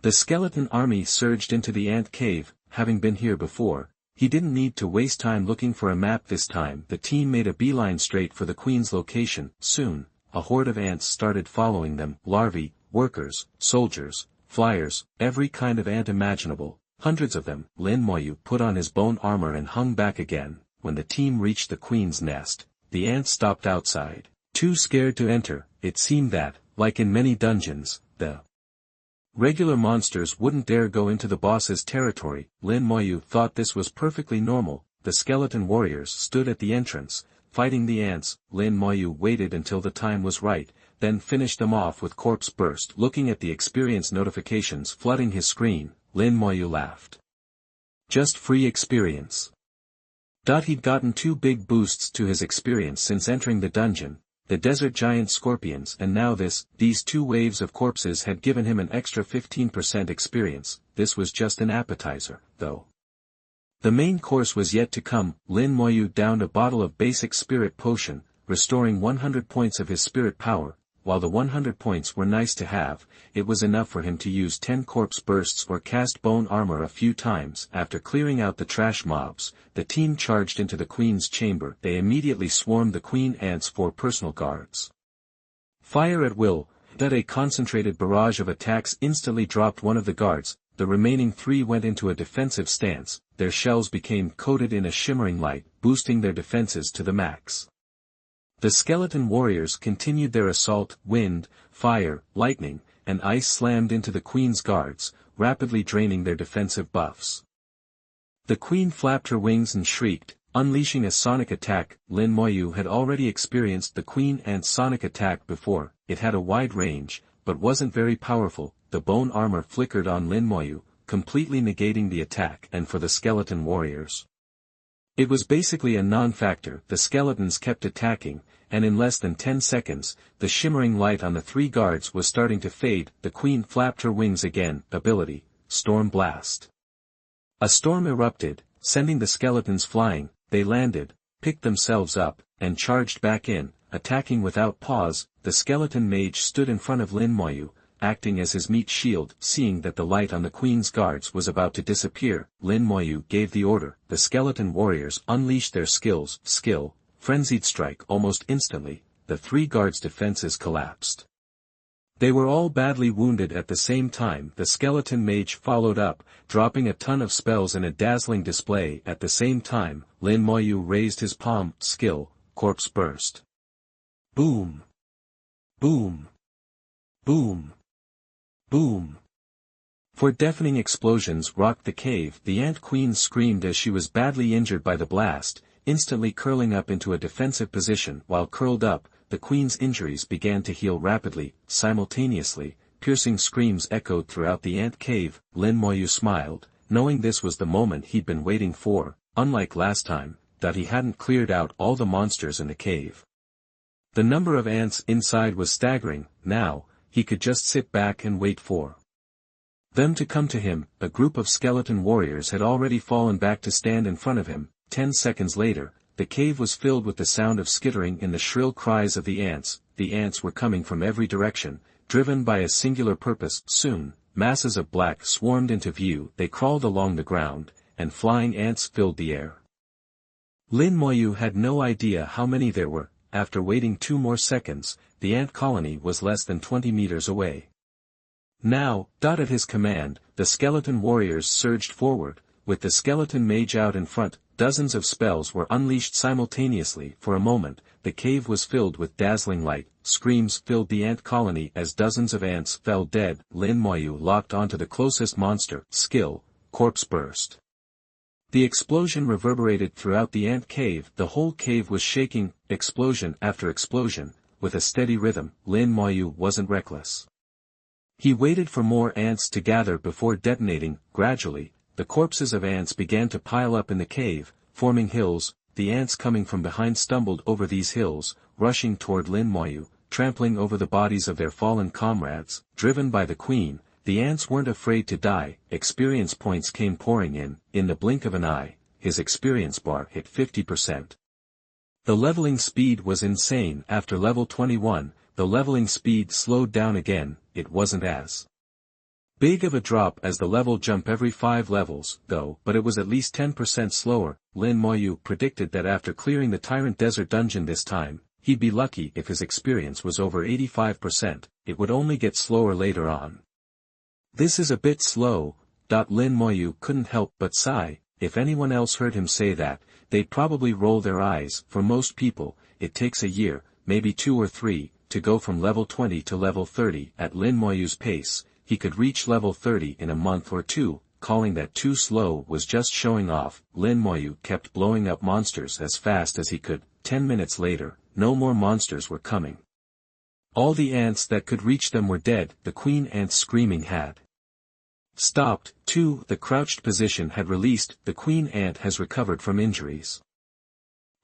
The skeleton army surged into the ant cave, having been here before. He didn't need to waste time looking for a map this time. The team made a beeline straight for the queen's location. Soon, a horde of ants started following them, larvae, workers, soldiers, flyers, every kind of ant imaginable, hundreds of them. Lin Moyu put on his bone armor and hung back again. When the team reached the queen's nest, the ants stopped outside, too scared to enter. It seemed that, like in many dungeons, the regular monsters wouldn't dare go into the boss's territory. Lin Moyu thought this was perfectly normal. The skeleton warriors stood at the entrance, fighting the ants. Lin Moyu waited until the time was right, then finished them off with corpse burst. Looking at the experience notifications flooding his screen, Lin Moyu laughed. Just free experience. He'd gotten 2 big boosts to his experience since entering the dungeon, the desert giant scorpions, and now these 2 waves of corpses had given him an extra 15% experience. This was just an appetizer, though. The main course was yet to come. Lin Moyu downed a bottle of basic spirit potion, restoring 100 points of his spirit power. While the 100 points were nice to have, it was enough for him to use 10 corpse bursts or cast bone armor a few times. After clearing out the trash mobs, the team charged into the queen's chamber. They immediately swarmed the queen ants' 4 personal guards. Fire at will. A concentrated barrage of attacks instantly dropped one of the guards. The remaining 3 went into a defensive stance. Their shells became coated in a shimmering light, boosting their defenses to the max. The skeleton warriors continued their assault. Wind, fire, lightning, and ice slammed into the queen's guards, rapidly draining their defensive buffs. The queen flapped her wings and shrieked, unleashing a sonic attack. Lin Moyu had already experienced the queen ant's sonic attack before. It had a wide range, but wasn't very powerful. The bone armor flickered on Lin Moyu, completely negating the attack. And for the skeleton warriors, it was basically a non-factor. The skeletons kept attacking, and in less than 10 seconds, the shimmering light on the 3 guards was starting to fade. The queen flapped her wings again. Ability, Storm Blast. A storm erupted, sending the skeletons flying. They landed, picked themselves up, and charged back in, attacking without pause. The skeleton mage stood in front of Lin Moyu, acting as his meat shield. Seeing that the light on the queen's guards was about to disappear, Lin Moyu gave the order. The skeleton warriors unleashed their skills. Skill, Frenzied Strike. Almost instantly, the 3 guards' defenses collapsed. They were all badly wounded at the same time. The skeleton mage followed up, dropping a ton of spells in a dazzling display. At the same time, Lin Moyu raised his palm. Skill, Corpse Burst. Boom. Boom. Boom. Boom. 4 deafening explosions rocked the cave. The ant queen screamed as she was badly injured by the blast, instantly curling up into a defensive position. While curled up, the queen's injuries began to heal rapidly. Simultaneously, piercing screams echoed throughout the ant cave. Lin Moyu smiled, knowing this was the moment he'd been waiting for. Unlike last time, that he hadn't cleared out all the monsters in the cave. The number of ants inside was staggering. Now, he could just sit back and wait for them to come to him. A group of skeleton warriors had already fallen back to stand in front of him. 10 seconds later, the cave was filled with the sound of skittering and the shrill cries of the ants. The ants were coming from every direction, driven by a singular purpose. Soon, masses of black swarmed into view. They crawled along the ground, and flying ants filled the air. Lin Moyu had no idea how many there were. After waiting 2 more seconds, the ant colony was less than 20 meters away. Now, at his command, the skeleton warriors surged forward, with the skeleton mage out in front. Dozens of spells were unleashed simultaneously. For a moment, the cave was filled with dazzling light. Screams filled the ant colony as dozens of ants fell dead. Lin Moyu locked onto the closest monster. Skill, Corpse Burst. The explosion reverberated throughout the ant cave. The whole cave was shaking, explosion after explosion, with a steady rhythm. Lin Moyu wasn't reckless. He waited for more ants to gather before detonating. Gradually, the corpses of ants began to pile up in the cave, forming hills. The ants coming from behind stumbled over these hills, rushing toward Lin Moyu, trampling over the bodies of their fallen comrades. Driven by the queen, the ants weren't afraid to die. Experience points came pouring in the blink of an eye, his experience bar hit 50%. The leveling speed was insane. After level 21, the leveling speed slowed down again. It wasn't as big of a drop as the level jump every 5 levels, though, but it was at least 10% slower. Lin Moyu predicted that after clearing the Tyrant Desert dungeon this time, he'd be lucky if his experience was over 85%, it would only get slower later on. This is a bit slow. Lin Moyu couldn't help but sigh. If anyone else heard him say that, they'd probably roll their eyes. For most people, it takes a year, maybe 2 or 3, to go from level 20 to level 30. At Lin Moyu's pace, he could reach level 30 in a month or 2, calling that too slow was just showing off. Lin Moyu kept blowing up monsters as fast as he could. 10 minutes later, no more monsters were coming. All the ants that could reach them were dead. The queen ant's screaming had stopped. 2. The crouched position had released. The queen ant has recovered from injuries.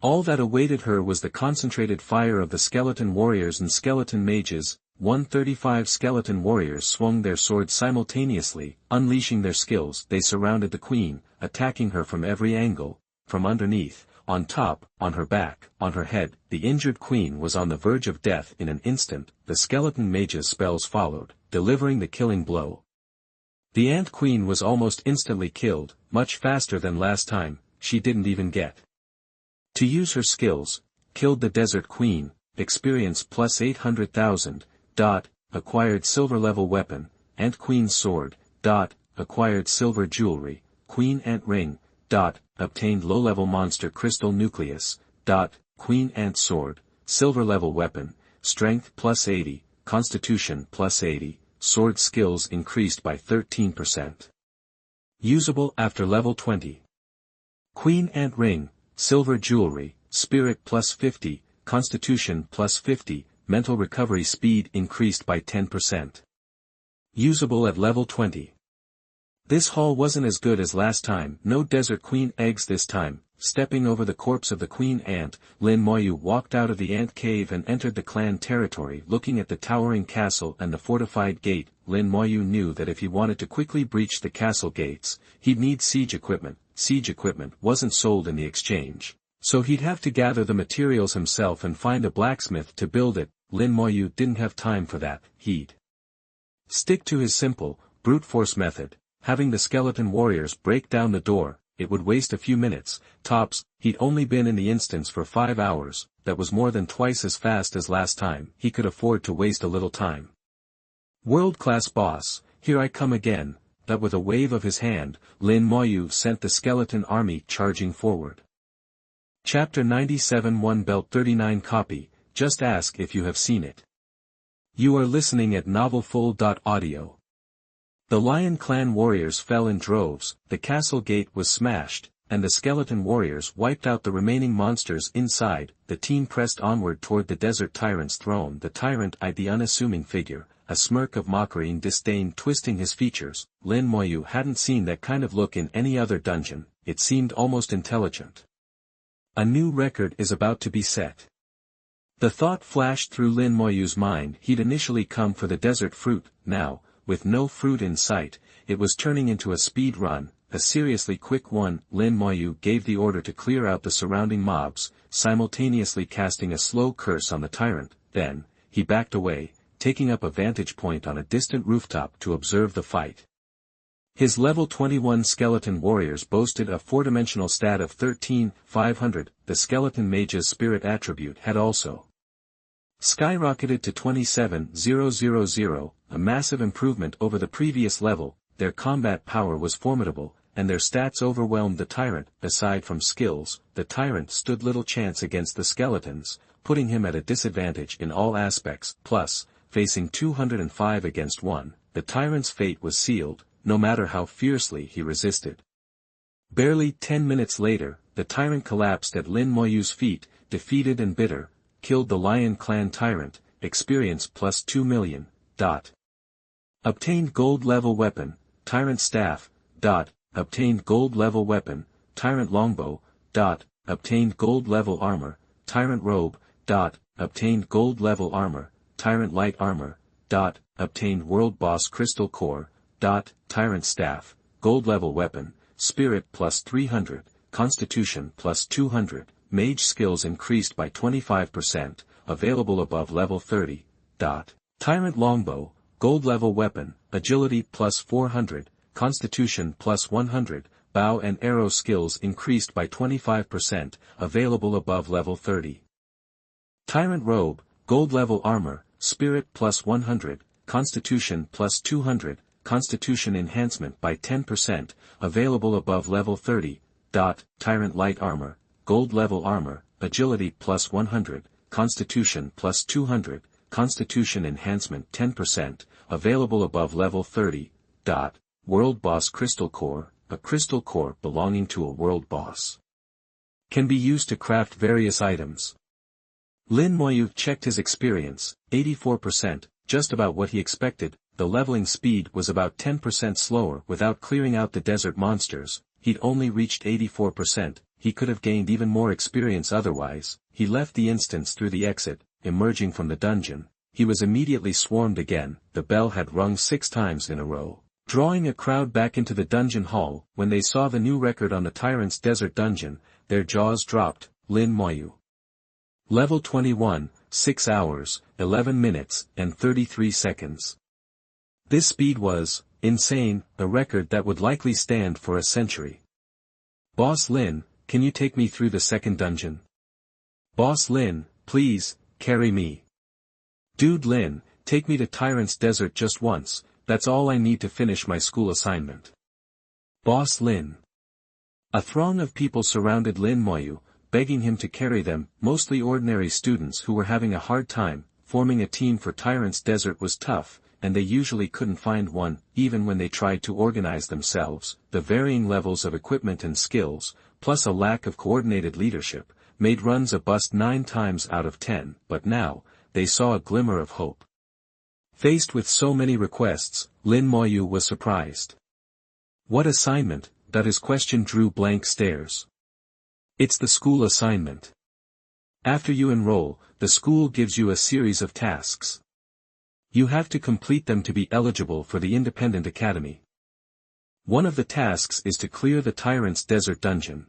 All that awaited her was the concentrated fire of the skeleton warriors and skeleton mages. 135 skeleton warriors swung their swords simultaneously, unleashing their skills. They surrounded the queen, attacking her from every angle, from underneath, on top, on her back, on her head. The injured queen was on the verge of death in an instant. The skeleton mage's spells followed, delivering the killing blow. The ant queen was almost instantly killed, much faster than last time. She didn't even get to use her skills. Killed the desert queen, experience plus 800,000. Acquired silver level weapon, ant queen's sword. Acquired silver jewelry, queen ant ring. Obtained low level monster crystal nucleus. Queen ant sword, silver level weapon, strength plus 80, constitution plus 80. Sword skills increased by 13%. Usable after level 20. Queen ant ring, silver jewelry, spirit plus 50, constitution plus 50, mental recovery speed increased by 10%. Usable at level 20. This haul wasn't as good as last time. No desert queen eggs this time. Stepping over the corpse of the queen ant, Lin Moyu walked out of the ant cave and entered the clan territory. Looking at the towering castle and the fortified gate, Lin Moyu knew that if he wanted to quickly breach the castle gates, he'd need siege equipment. Siege equipment wasn't sold in the exchange, so he'd have to gather the materials himself and find a blacksmith to build it. Lin Moyu didn't have time for that. He'd stick to his simple, brute force method, having the skeleton warriors break down the door. It would waste a few minutes, tops. He'd only been in the instance for 5 hours, that was more than twice as fast as last time. He could afford to waste a little time. World-class boss, here I come again. That with a wave of his hand, Lin Moyu sent the skeleton army charging forward. Chapter 97 1 Belt 39 Copy, just ask if you have seen it. You are listening at novelfull.audio. The Lion Clan warriors fell in droves, the castle gate was smashed, and the skeleton warriors wiped out the remaining monsters inside. The team pressed onward toward the desert tyrant's throne. The tyrant eyed the unassuming figure, a smirk of mockery and disdain twisting his features. Lin Moyu hadn't seen that kind of look in any other dungeon. It seemed almost intelligent. A new record is about to be set. The thought flashed through Lin Moyu's mind. He'd initially come for the desert fruit. Now, with no fruit in sight, it was turning into a speed run, a seriously quick one. Lin Moyu gave the order to clear out the surrounding mobs, simultaneously casting a slow curse on the tyrant. Then, he backed away, taking up a vantage point on a distant rooftop to observe the fight. His level 21 skeleton warriors boasted a 4-dimensional stat of 13,500. The skeleton mage's spirit attribute had also skyrocketed to 27,000, a massive improvement over the previous level. Their combat power was formidable, and their stats overwhelmed the tyrant. Aside from skills, the tyrant stood little chance against the skeletons, putting him at a disadvantage in all aspects. Plus, facing 205 against 1, the tyrant's fate was sealed, no matter how fiercely he resisted. Barely 10 minutes later, the tyrant collapsed at Lin Moyu's feet, defeated and bitter. Killed the Lion Clan tyrant, experience plus 2 million. Obtained gold level weapon, tyrant staff. Obtained gold level weapon, tyrant longbow. Obtained gold level armor, tyrant robe. Obtained gold level armor, tyrant light armor. obtained world boss crystal core, tyrant staff, gold level weapon, spirit plus 300, constitution plus 200, mage skills increased by 25%, available above level 30, tyrant longbow, gold level weapon, agility plus 400, constitution plus 100, bow and arrow skills increased by 25%, available above level 30. Tyrant robe, gold level armor, spirit plus 100, constitution plus 200, constitution enhancement by 10%, available above level 30, tyrant light armor, gold level armor, agility plus 100, constitution plus 200, constitution enhancement 10%, available above level 30, world boss crystal core, a crystal core belonging to a world boss. Can be used to craft various items. Lin Moyu checked his experience, 84%, just about what he expected. The leveling speed was about 10% slower without clearing out the desert monsters. He'd only reached 84%, he could have gained even more experience otherwise. He left the instance through the exit, emerging from the dungeon. He was immediately swarmed again. The bell had rung 6 times in a row, drawing a crowd back into the dungeon hall. When they saw the new record on the Tyrant's Desert Dungeon, their jaws dropped. Lin Moyu. Level 21, 6 hours, 11 minutes, and 33 seconds. This speed was insane, a record that would likely stand for a century. Boss Lin, can you take me through the second dungeon? Boss Lin, please, carry me. Dude Lin, take me to Tyrant's Desert just once, that's all I need to finish my school assignment. Boss Lin. A throng of people surrounded Lin Moyu, begging him to carry them, mostly ordinary students who were having a hard time. Forming a team for Tyrant's Desert was tough, and they usually couldn't find one, even when they tried to organize themselves. The varying levels of equipment and skills, plus a lack of coordinated leadership, made runs a bust 9 times out of 10, but now, they saw a glimmer of hope. Faced with so many requests, Lin Moyu was surprised. What assignment? That his question drew blank stares. It's the school assignment. After you enroll, the school gives you a series of tasks. You have to complete them to be eligible for the Independent Academy. One of the tasks is to clear the Tyrant's Desert Dungeon.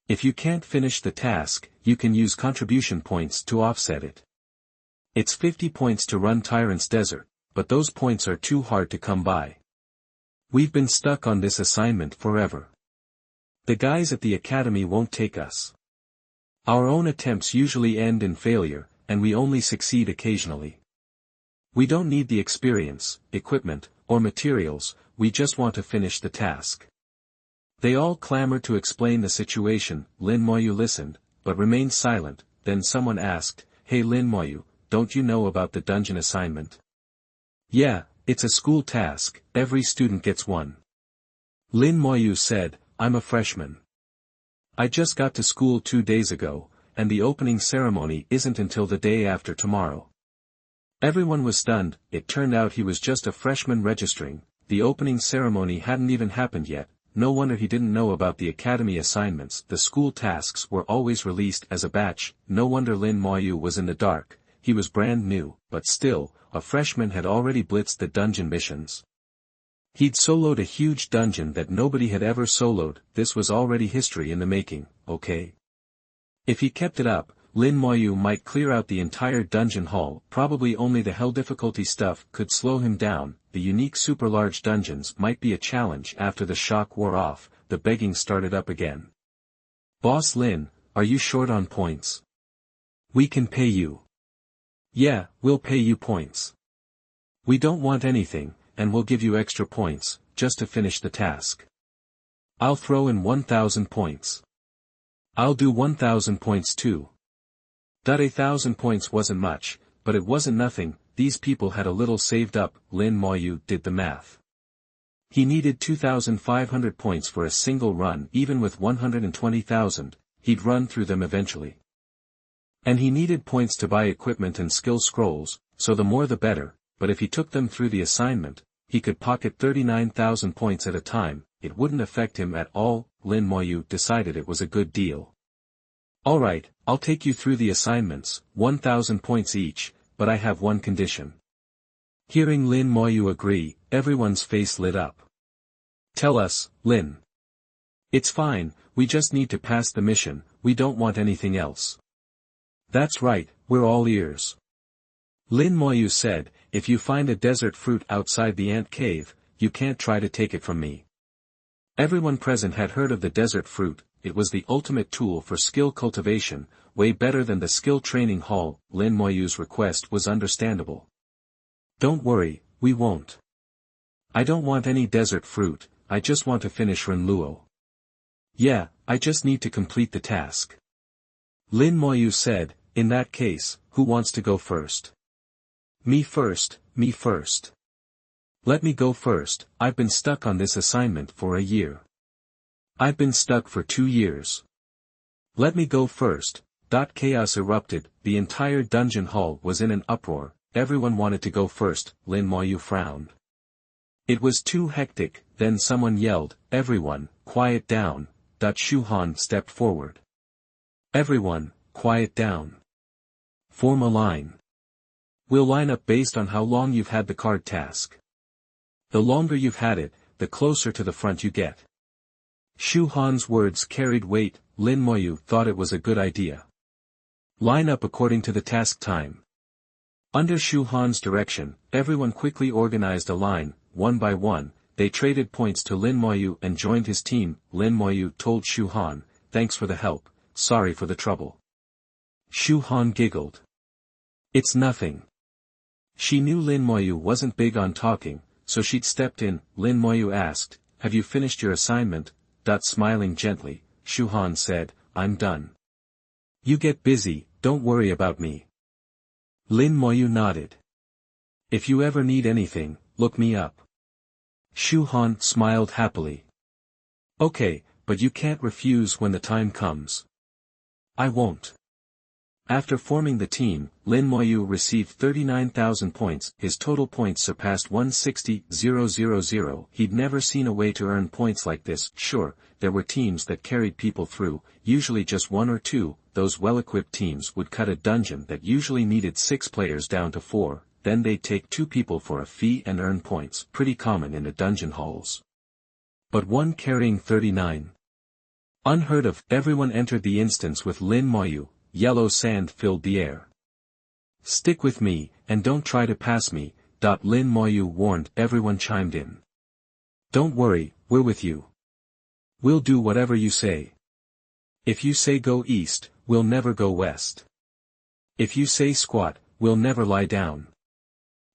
If you can't finish the task, you can use contribution points to offset it. It's 50 points to run Tyrant's Desert, but those points are too hard to come by. We've been stuck on this assignment forever. The guys at the academy won't take us. Our own attempts usually end in failure, and we only succeed occasionally. We don't need the experience, equipment, or materials, we just want to finish the task. They all clamored to explain the situation. Lin Moyu listened, but remained silent. Then someone asked, "Hey Lin Moyu, don't you know about the dungeon assignment?" "Yeah, it's a school task, every student gets one." Lin Moyu said, "I'm a freshman. I just got to school 2 days ago, and the opening ceremony isn't until the day after tomorrow." Everyone was stunned. It turned out he was just a freshman registering. The opening ceremony hadn't even happened yet. No wonder he didn't know about the academy assignments. The school tasks were always released as a batch. No wonder Lin Moyu was in the dark. He was brand new, but still, a freshman had already blitzed the dungeon missions. He'd soloed a huge dungeon that nobody had ever soloed. This was already history in the making, okay? If he kept it up, Lin Moyu might clear out the entire dungeon hall. Probably only the hell difficulty stuff could slow him down. The unique super large dungeons might be a challenge. After the shock wore off, the begging started up again. "Boss Lin, are you short on points? We can pay you." "Yeah, we'll pay you points. We don't want anything, and we'll give you extra points, just to finish the task. I'll throw in 1,000 points. I'll do 1,000 points too." 1,000 points wasn't much, but it wasn't nothing. These people had a little saved up. Lin Moyu did the math. He needed 2,500 points for a single run. Even with 120,000, he'd run through them eventually. And he needed points to buy equipment and skill scrolls, so the more the better, but if he took them through the assignment, he could pocket 39,000 points at a time. It wouldn't affect him at all. Lin Moyu decided it was a good deal. "Alright, I'll take you through the assignments, 1,000 points each, but I have one condition. Hearing Lin Moyu agree, everyone's face lit up. Tell us, Lin. It's fine, we just need to pass the mission, we don't want anything else. That's right, we're all ears. Lin Moyu said, if you find a desert fruit outside the ant cave, you can't try to take it from me. Everyone present had heard of the desert fruit, it was the ultimate tool for skill cultivation, way better than the skill training hall. Lin Moyu's request was understandable. Don't worry, we won't. I don't want any desert fruit, I just want to finish Renluo. Yeah, I just need to complete the task. Lin Moyu said, in that case, who wants to go first? Me first, me first. Let me go first, I've been stuck on this assignment for a year. I've been stuck for 2 years. Let me go first. Chaos erupted, the entire dungeon hall was in an uproar, everyone wanted to go first. Lin Moyu frowned. It was too hectic, then someone yelled, everyone, quiet down. Shu Han stepped forward. Everyone, quiet down. Form a line. We'll line up based on how long you've had the card task. The longer you've had it, the closer to the front you get. Shu Han's words carried weight. Lin Moyu thought it was a good idea. Line up according to the task time. Under Shu Han's direction, everyone quickly organized a line, one by one. They traded points to Lin Moyu and joined his team. Lin Moyu told Shu Han, thanks for the help, sorry for the trouble. Shu Han giggled. It's nothing. She knew Lin Moyu wasn't big on talking, so she'd stepped in. Lin Moyu asked, have you finished your assignment? Smiling gently, Shu Han said, I'm done. You get busy, don't worry about me. Lin Moyu nodded. If you ever need anything, look me up. Shu Han smiled happily. Okay, but you can't refuse when the time comes. I won't. After forming the team, Lin Moyu received 39,000 points, his total points surpassed 160,000. He'd never seen a way to earn points like this. Sure, there were teams that carried people through, usually just 1 or 2, those well-equipped teams would cut a dungeon that usually needed 6 players down to 4, then they'd take 2 people for a fee and earn points, pretty common in the dungeon halls. But one carrying 39. Unheard of. Everyone entered the instance with Lin Moyu. Yellow sand filled the air. Stick with me, and don't try to pass me. Lin Moyu warned. Everyone chimed in. Don't worry, we're with you. We'll do whatever you say. If you say go east, we'll never go west. If you say squat, we'll never lie down.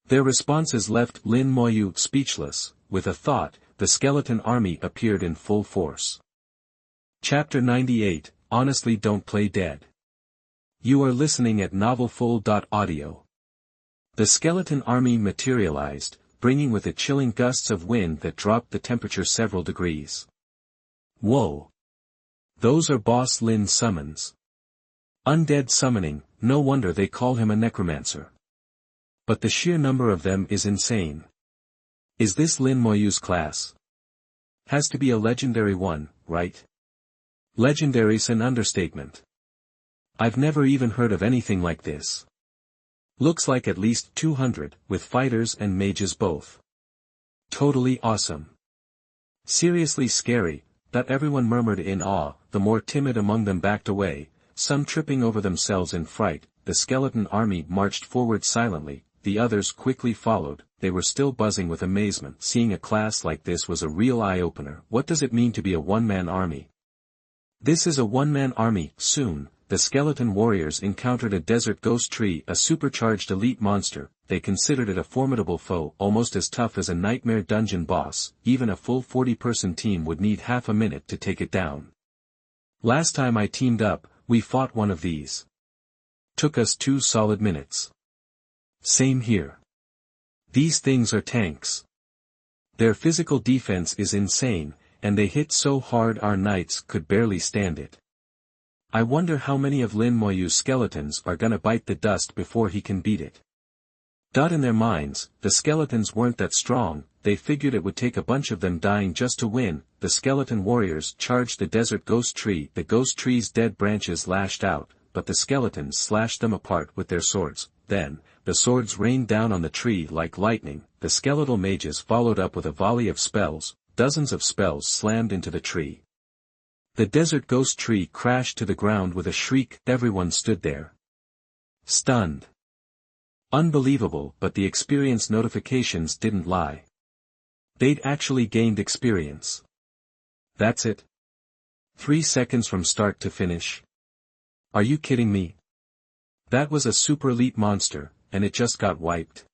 Their responses left Lin Moyu speechless. With a thought, the skeleton army appeared in full force. Chapter 98, Honestly Don't Play Dead. You are listening at novelfull.audio. The skeleton army materialized, bringing with it chilling gusts of wind that dropped the temperature several degrees. Whoa! Those are Boss Lin's summons. Undead summoning, no wonder they call him a necromancer. But the sheer number of them is insane. Is this Lin Moyu's class? Has to be a legendary one, right? Legendary's an understatement. I've never even heard of anything like this. Looks like at least 200, with fighters and mages both. Totally awesome. Seriously scary. Everyone murmured in awe. The more timid among them backed away, some tripping over themselves in fright. The skeleton army marched forward silently, the others quickly followed. They were still buzzing with amazement. Seeing a class like this was a real eye-opener. What does it mean to be a one-man army? This is a one-man army. Soon, the skeleton warriors encountered a desert ghost tree, a supercharged elite monster. They considered it a formidable foe, almost as tough as a nightmare dungeon boss. Even a full 40-person team would need half a minute to take it down. Last time I teamed up, we fought one of these. Took us 2 solid minutes. Same here. These things are tanks. Their physical defense is insane, and they hit so hard our knights could barely stand it. I wonder how many of Lin Moyu's skeletons are gonna bite the dust before he can beat it. In their minds, the skeletons weren't that strong. They figured it would take a bunch of them dying just to win. The skeleton warriors charged the desert ghost tree. The ghost tree's dead branches lashed out, but the skeletons slashed them apart with their swords. Then, the swords rained down on the tree like lightning, the skeletal mages followed up with a volley of spells, dozens of spells slammed into the tree. The desert ghost tree crashed to the ground with a shriek. Everyone stood there, stunned. Unbelievable, but the experience notifications didn't lie. They'd actually gained experience. That's it? 3 seconds from start to finish? Are you kidding me? That was a super elite monster, and it just got wiped.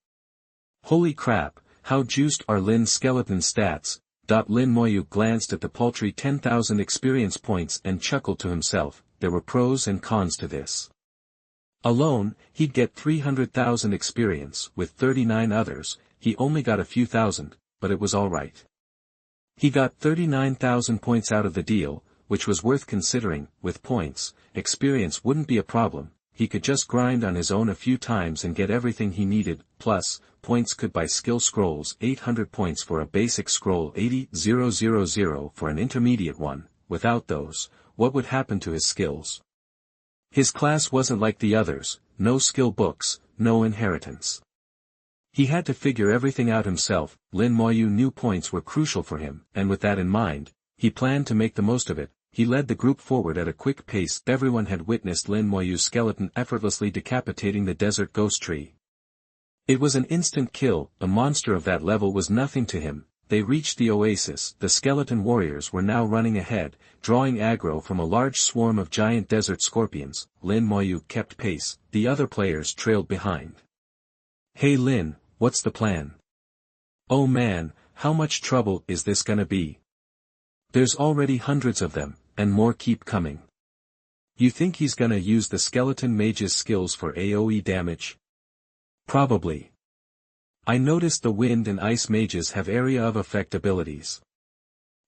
Holy crap, how juiced are Lin's skeleton stats. Lin Moyu glanced at the paltry 10,000 experience points and chuckled to himself. There were pros and cons to this. Alone, he'd get 300,000 experience. With 39 others, he only got a few thousand, but it was alright. He got 39,000 points out of the deal, which was worth considering. With points, experience wouldn't be a problem. He could just grind on his own a few times and get everything he needed. Plus, points could buy skill scrolls. 800 points for a basic scroll, 80,000 for an intermediate one. Without those, what would happen to his skills? His class wasn't like the others, no skill books, no inheritance. He had to figure everything out himself. Lin Moyu knew points were crucial for him, and with that in mind, he planned to make the most of it. He led the group forward at a quick pace. Everyone had witnessed Lin Moyu's skeleton effortlessly decapitating the desert ghost tree. It was an instant kill. A monster of that level was nothing to him. They reached the oasis. The skeleton warriors were now running ahead, drawing aggro from a large swarm of giant desert scorpions. Lin Moyu kept pace, the other players trailed behind. Hey Lin, what's the plan? Oh man, how much trouble is this gonna be? There's already hundreds of them, and more keep coming. You think he's gonna use the skeleton mage's skills for AoE damage? Probably. I noticed the wind and ice mages have area of effect abilities.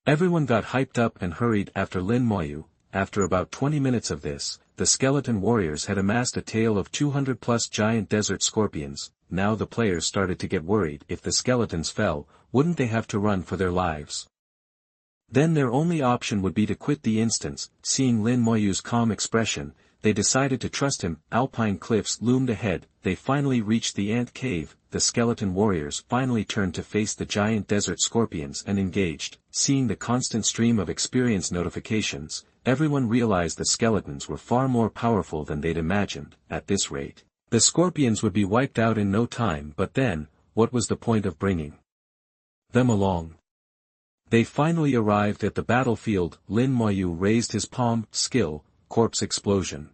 Everyone got hyped up and hurried after Lin Moyu. After about 20 minutes of this, the skeleton warriors had amassed a tail of 200 plus giant desert scorpions. Now the players started to get worried. If the skeletons fell, wouldn't they have to run for their lives? Then their only option would be to quit the instance. Seeing Lin Moyu's calm expression, they decided to trust him. Alpine cliffs loomed ahead. They finally reached the ant cave. The skeleton warriors finally turned to face the giant desert scorpions and engaged. Seeing the constant stream of experience notifications, everyone realized the skeletons were far more powerful than they'd imagined. At this rate, the scorpions would be wiped out in no time. But then, what was the point of bringing them along? They finally arrived at the battlefield. Lin Moyu raised his palm. Skill, corpse explosion.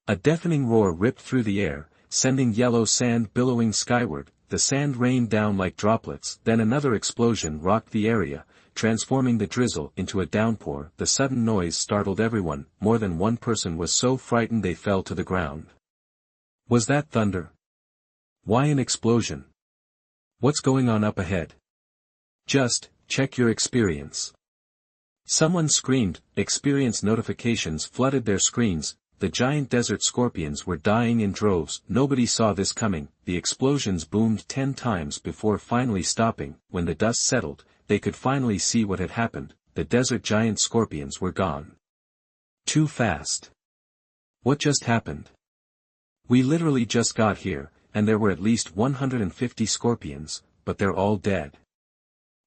A deafening roar ripped through the air, sending yellow sand billowing skyward. The sand rained down like droplets. Then another explosion rocked the area, transforming the drizzle into a downpour. The sudden noise startled everyone. More than one person was so frightened they fell to the ground. Was that thunder? Why an explosion? What's going on up ahead? Just check your experience. Someone screamed. Experience notifications flooded their screens. The giant desert scorpions were dying in droves. Nobody saw this coming. The explosions boomed 10 times before finally stopping. When the dust settled, they could finally see what had happened. The desert giant scorpions were gone. Too fast. What just happened? We literally just got here, and there were at least 150 scorpions, but they're all dead.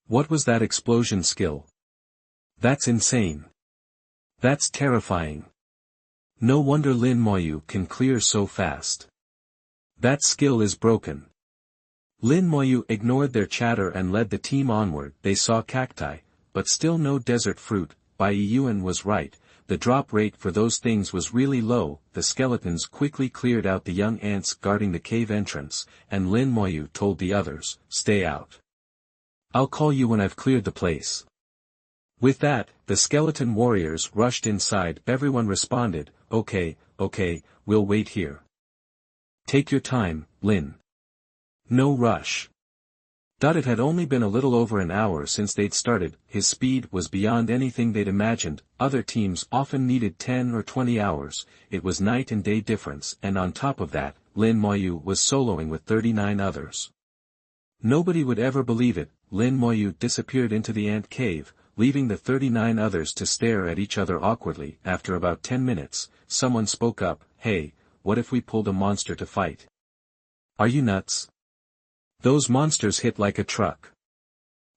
What was that explosion skill? That's insane. That's terrifying. No wonder Lin Moyu can clear so fast. That skill is broken. Lin Moyu ignored their chatter and led the team onward. They saw cacti, but still no desert fruit. Yuan was right, the drop rate for those things was really low. The skeletons quickly cleared out the young ants guarding the cave entrance, and Lin Moyu told the others, "Stay out. I'll call you when I've cleared the place." With that, the skeleton warriors rushed inside. Everyone responded, okay, we'll wait here. Take your time, Lin. No rush. It had only been a little over an hour since they'd started. His speed was beyond anything they'd imagined. Other teams often needed 10 or 20 hours. It was night and day difference, and on top of that, Lin Moyu was soloing with 39 others. Nobody would ever believe it. Lin Moyu disappeared into the ant cave, leaving the 39 others to stare at each other awkwardly. After about 10 minutes, someone spoke up, "Hey, what if we pulled a monster to fight?" Are you nuts? Those monsters hit like a truck.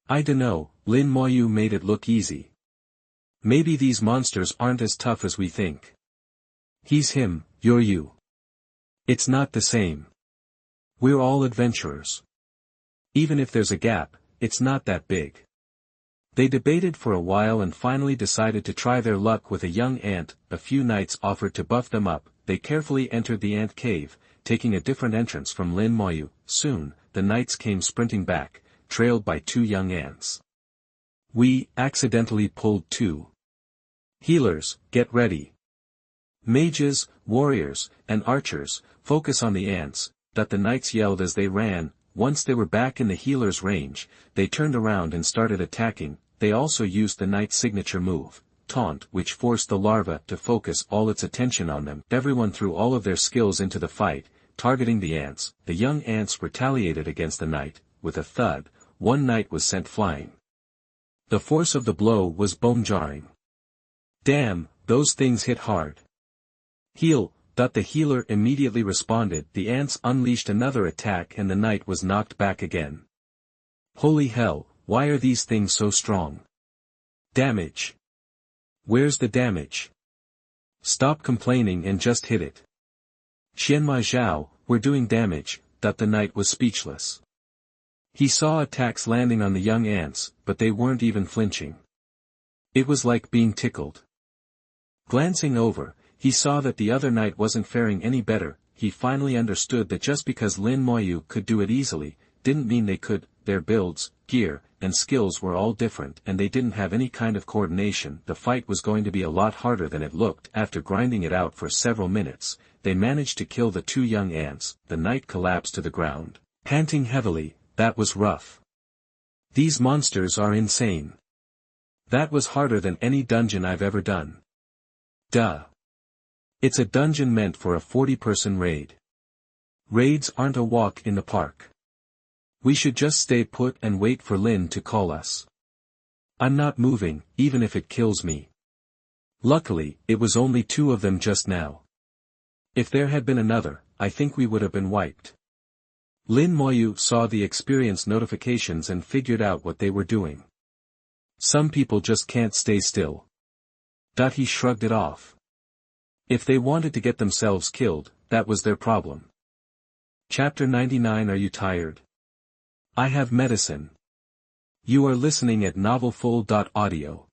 I dunno, Lin Moyu made it look easy. Maybe these monsters aren't as tough as we think. He's him, you're you. It's not the same. We're all adventurers. Even if there's a gap, it's not that big. They debated for a while and finally decided to try their luck with a young ant. A few knights offered to buff them up. They carefully entered the ant cave, taking a different entrance from Lin Moyu. Soon, the knights came sprinting back, trailed by 2 young ants. We accidentally pulled 2. Healers, get ready. Mages, warriors, and archers, focus on the ants, the knights yelled as they ran. Once they were back in the healer's range, they turned around and started attacking. They also used the knight's signature move, Taunt, which forced the larva to focus all its attention on them. Everyone threw all of their skills into the fight, targeting the ants. The young ants retaliated against the knight. With a thud, one knight was sent flying. The force of the blow was bone-jarring. Damn, those things hit hard. Heal. The healer immediately responded. The ants unleashed another attack and the knight was knocked back again. Holy hell, why are these things so strong? Damage. Where's the damage? Stop complaining and just hit it. Xianmai Zhao, we're doing damage. The knight was speechless. He saw attacks landing on the young ants, but they weren't even flinching. It was like being tickled. Glancing over, he saw that the other knight wasn't faring any better. He finally understood that just because Lin Moyu could do it easily, didn't mean they could. Their builds, gear, and skills were all different and they didn't have any kind of coordination. The fight was going to be a lot harder than it looked. After grinding it out for several minutes, they managed to kill the 2 young ants. The knight collapsed to the ground, panting heavily. That was rough. These monsters are insane. That was harder than any dungeon I've ever done. Duh. It's a dungeon meant for a 40-person raid. Raids aren't a walk in the park. We should just stay put and wait for Lin to call us. I'm not moving, even if it kills me. Luckily, it was only 2 of them just now. If there had been another, I think we would have been wiped. Lin Moyu saw the experience notifications and figured out what they were doing. Some people just can't stay still. He shrugged it off. If they wanted to get themselves killed, that was their problem. Chapter 99. Are you tired? I have medicine. You are listening at novelfull.audio.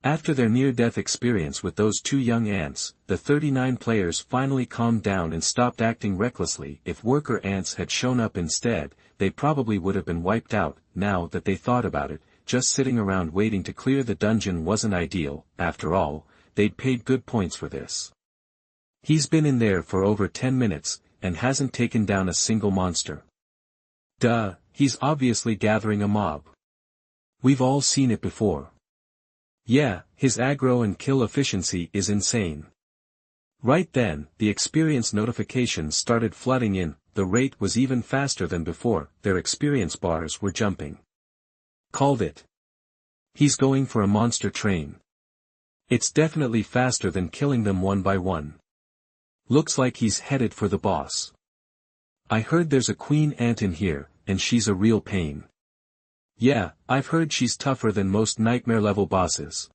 After their near-death experience with those 2 young ants, the 39 players finally calmed down and stopped acting recklessly. If worker ants had shown up instead, they probably would have been wiped out. Now that they thought about it, just sitting around waiting to clear the dungeon wasn't ideal. After all, they'd paid good points for this. He's been in there for over 10 minutes, and hasn't taken down a single monster. Duh, he's obviously gathering a mob. We've all seen it before. Yeah, his aggro and kill efficiency is insane. Right then, the experience notifications started flooding in. The rate was even faster than before. Their experience bars were jumping. Called it. He's going for a monster train. It's definitely faster than killing them one by one. Looks like he's headed for the boss. I heard there's a queen ant in here, and she's a real pain. Yeah, I've heard she's tougher than most nightmare-level bosses.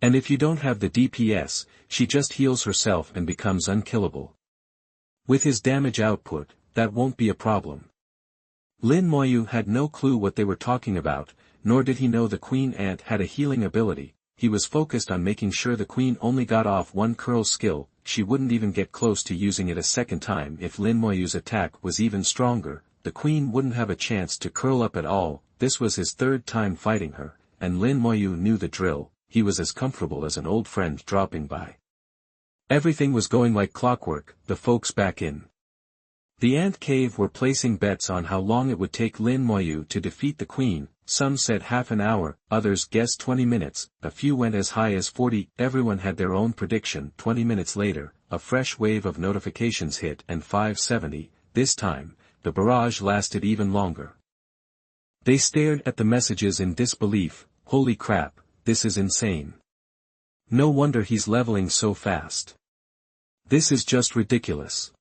And if you don't have the DPS, she just heals herself and becomes unkillable. With his damage output, that won't be a problem. Lin Moyu had no clue what they were talking about, nor did he know the queen ant had a healing ability. He was focused on making sure the queen only got off 1 curl skill. She wouldn't even get close to using it a second time. If Lin Moyu's attack was even stronger, the queen wouldn't have a chance to curl up at all. This was his 3rd time fighting her, and Lin Moyu knew the drill. He was as comfortable as an old friend dropping by. Everything was going like clockwork. The folks back in the ant cave were placing bets on how long it would take Lin Moyu to defeat the queen. Some said half an hour, others guessed 20 minutes, a few went as high as 40. Everyone had their own prediction. 20 minutes later, a fresh wave of notifications hit and 570. This time, the barrage lasted even longer. They stared at the messages in disbelief. Holy crap, this is insane. No wonder he's leveling so fast. This is just ridiculous.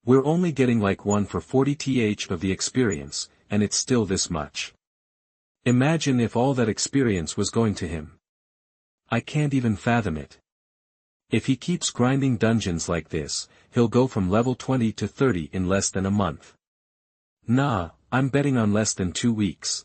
We're only getting like 1 for 40th of the experience, and it's still this much. Imagine if all that experience was going to him. I can't even fathom it. If he keeps grinding dungeons like this, he'll go from level 20 to 30 in less than a month. Nah, I'm betting on less than 2 weeks.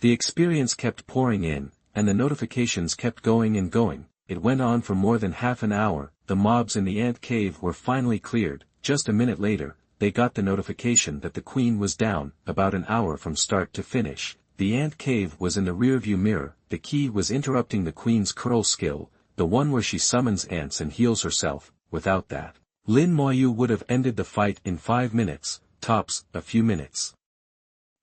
The experience kept pouring in, and the notifications kept going and going. It went on for more than half an hour. The mobs in the ant cave were finally cleared. Just a minute later, they got the notification that the queen was down. About an hour from start to finish. The ant cave was in the rearview mirror. The key was interrupting the queen's curl skill, the one where she summons ants and heals herself. Without that, Lin Moyu would have ended the fight in 5 minutes, tops, a few minutes.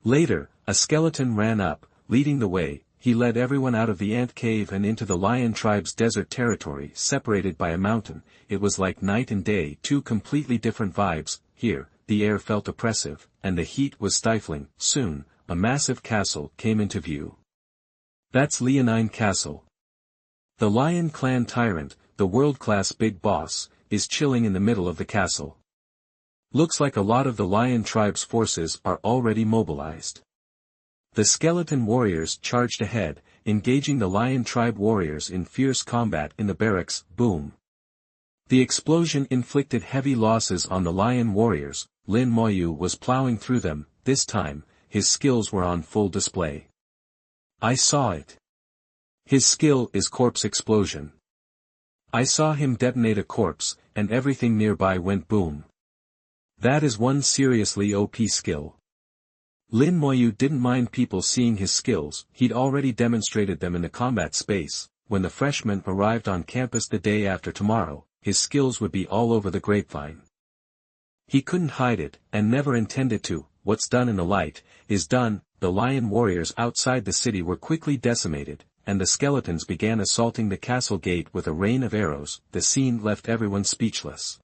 Later, a skeleton ran up, leading the way. He led everyone out of the ant cave and into the lion tribe's desert territory separated by a mountain. It was like night and day, 2 completely different vibes. Here, the air felt oppressive, and the heat was stifling. Soon, a massive castle came into view. That's Leonine Castle. The Lion Clan tyrant, the world-class big boss, is chilling in the middle of the castle. Looks like a lot of the Lion tribe's forces are already mobilized. The skeleton warriors charged ahead, engaging the Lion tribe warriors in fierce combat in the barracks. Boom. The explosion inflicted heavy losses on the Lion warriors. Lin Moyu was plowing through them. This time, his skills were on full display. I saw it. His skill is corpse explosion. I saw him detonate a corpse, and everything nearby went boom. That is one seriously OP skill. Lin Moyu didn't mind people seeing his skills. He'd already demonstrated them in the combat space. When the freshman arrived on campus the day after tomorrow, his skills would be all over the grapevine. He couldn't hide it, and never intended to. What's done in the light is done. The lion warriors outside the city were quickly decimated, and the skeletons began assaulting the castle gate with a rain of arrows. The scene left everyone speechless.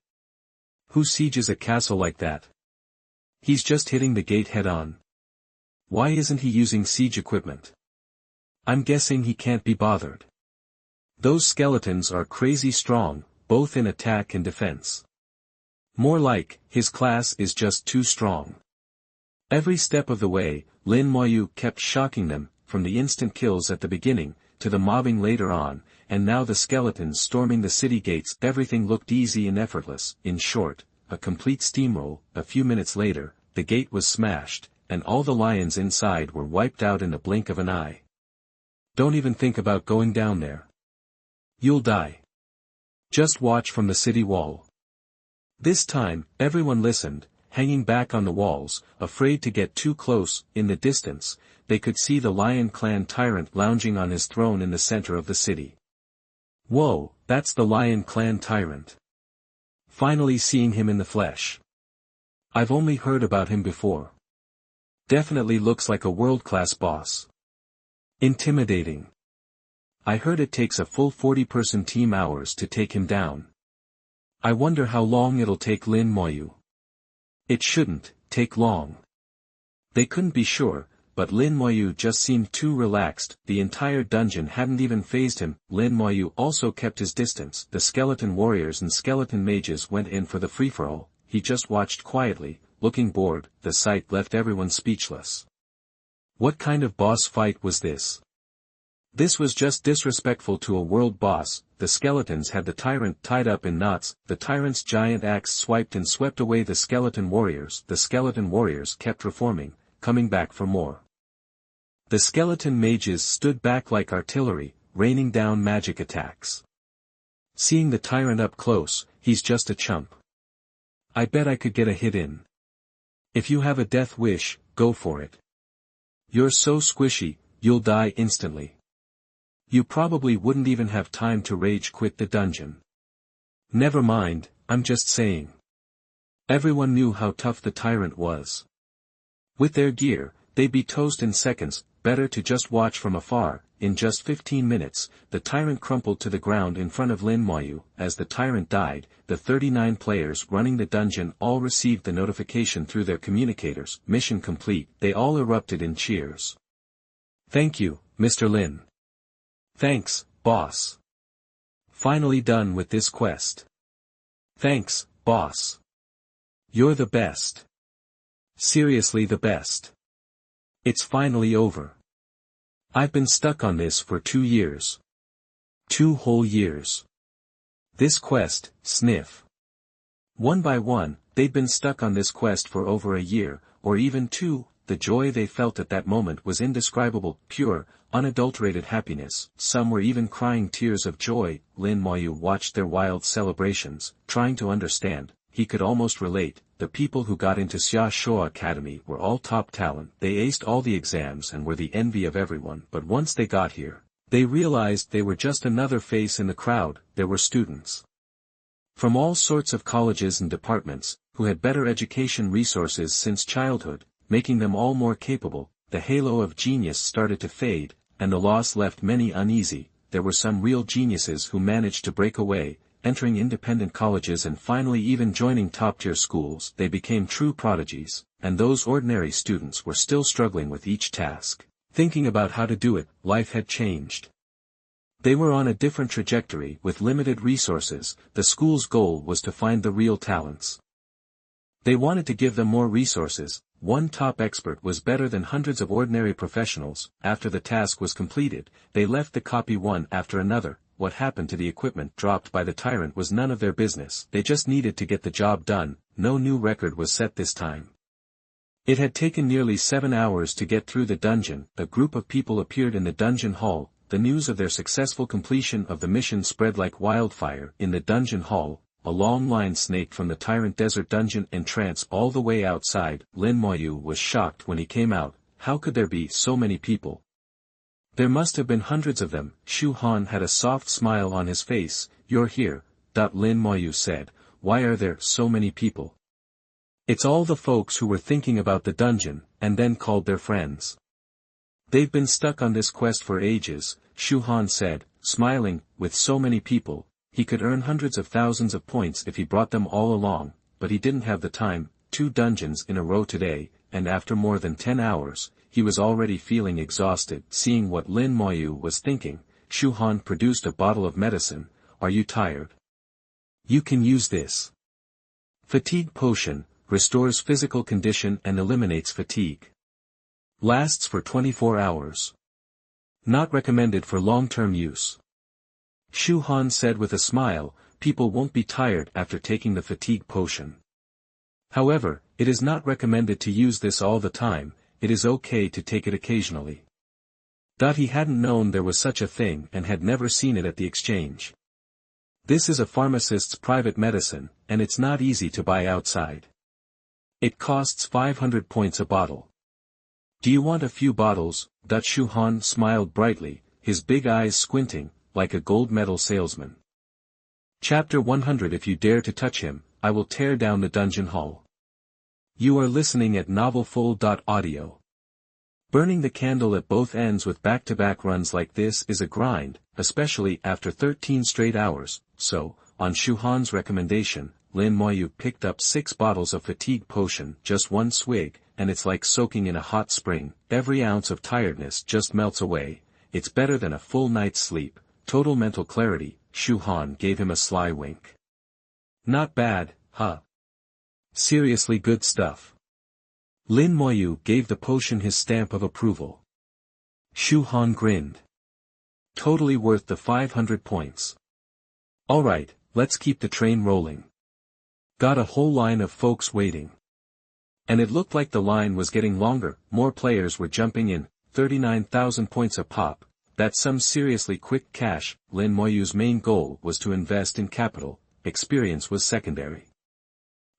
Who sieges a castle like that? He's just hitting the gate head-on. Why isn't he using siege equipment? I'm guessing he can't be bothered. Those skeletons are crazy strong, both in attack and defense. More like, his class is just too strong. Every step of the way, Lin Moyu kept shocking them, from the instant kills at the beginning, to the mobbing later on, and now the skeletons storming the city gates. Everything looked easy and effortless. In short, a complete steamroll. A few minutes later, the gate was smashed, and all the lions inside were wiped out in the blink of an eye. Don't even think about going down there. You'll die. Just watch from the city wall. This time, everyone listened, hanging back on the walls, afraid to get too close. In the distance, they could see the Lion Clan tyrant lounging on his throne in the center of the city. Whoa, that's the Lion Clan tyrant. Finally seeing him in the flesh. I've only heard about him before. Definitely looks like a world-class boss. Intimidating. I heard it takes a full 40-person team hours to take him down. I wonder how long it'll take Lin Moyu. It shouldn't take long. They couldn't be sure, but Lin Moyu just seemed too relaxed. The entire dungeon hadn't even fazed him. Lin Moyu also kept his distance. The skeleton warriors and skeleton mages went in for the free-for-all. He just watched quietly, looking bored. The sight left everyone speechless. What kind of boss fight was this? This was just disrespectful to a world boss. The skeletons had the tyrant tied up in knots. The tyrant's giant axe swiped and swept away the skeleton warriors. The skeleton warriors kept reforming, coming back for more. The skeleton mages stood back like artillery, raining down magic attacks. Seeing the tyrant up close, he's just a chump. I bet I could get a hit in. If you have a death wish, go for it. You're so squishy, you'll die instantly. You probably wouldn't even have time to rage quit the dungeon. Never mind, I'm just saying. Everyone knew how tough the tyrant was. With their gear, they'd be toast in seconds. Better to just watch from afar. In just 15 minutes, the tyrant crumpled to the ground in front of Lin Moyu. As the tyrant died, the 39 players running the dungeon all received the notification through their communicators. Mission complete. They all erupted in cheers. Thank you, Mr. Lin. Thanks, boss. Finally done with this quest. Thanks, boss. You're the best. Seriously the best. It's finally over. I've been stuck on this for 2 years. 2 whole years. This quest, sniff. One by one, they'd been stuck on this quest for over a year, or even 2, the joy they felt at that moment was indescribable, pure, unadulterated happiness. Some were even crying tears of joy. Lin Moyu watched their wild celebrations, trying to understand. He could almost relate. The people who got into Xia Shuo Academy were all top talent. They aced all the exams and were the envy of everyone, but once they got here, they realized they were just another face in the crowd. There were students from all sorts of colleges and departments, who had better education resources since childhood, making them all more capable. The halo of genius started to fade, and the loss left many uneasy. There were some real geniuses who managed to break away, entering independent colleges and finally even joining top-tier schools. They became true prodigies, and those ordinary students were still struggling with each task, thinking about how to do it. Life had changed. They were on a different trajectory. With limited resources, the school's goal was to find the real talents. They wanted to give them more resources. One top expert was better than hundreds of ordinary professionals. After the task was completed, they left the copy one after another. What happened to the equipment dropped by the tyrant was none of their business. They just needed to get the job done. No new record was set this time. It had taken nearly 7 hours to get through the dungeon. A group of people appeared in the dungeon hall. The news of their successful completion of the mission spread like wildfire. In the dungeon hall, a long line snaked from the Tyrant Desert dungeon entrance all the way outside. Lin Moyu was shocked when he came out. How could there be so many people? There must have been hundreds of them. Shu Han had a soft smile on his face. You're here, Lin Moyu said. Why are there so many people? It's all the folks who were thinking about the dungeon, and then called their friends. They've been stuck on this quest for ages, Shu Han said, smiling. With so many people, he could earn hundreds of thousands of points if he brought them all along, but he didn't have the time. 2 dungeons in a row today, and after more than 10 hours, he was already feeling exhausted. Seeing what Lin Moyu was thinking, Shu Han produced a bottle of medicine. Are you tired? You can use this. Fatigue potion, restores physical condition and eliminates fatigue. Lasts for 24 hours. Not recommended for long-term use. Shu Han said with a smile. People won't be tired after taking the fatigue potion. However, it is not recommended to use this all the time. It is okay to take it occasionally. He hadn't known there was such a thing and had never seen it at the exchange. This is a pharmacist's private medicine, and it's not easy to buy outside. It costs 500 points a bottle. Do you want a few bottles? Shu Han smiled brightly, his big eyes squinting, like a gold medal salesman. Chapter 100. If you dare to touch him, I will tear down the dungeon hall. You are listening at novelfull.audio. Burning the candle at both ends with back-to-back runs like this is a grind, especially after 13 straight hours. So, on Shu Han's recommendation, Lin Moyu picked up 6 bottles of fatigue potion. Just 1 swig, and it's like soaking in a hot spring. Every ounce of tiredness just melts away. It's better than a full night's sleep. Total mental clarity. Shu Han gave him a sly wink. Not bad, huh? Seriously good stuff. Lin Moyu gave the potion his stamp of approval. Shu Han grinned. Totally worth the 500 points. Alright, let's keep the train rolling. Got a whole line of folks waiting. And it looked like the line was getting longer. More players were jumping in. 39,000 points a pop. That's some seriously quick cash. Lin Moyu's main goal was to invest in capital. Experience was secondary.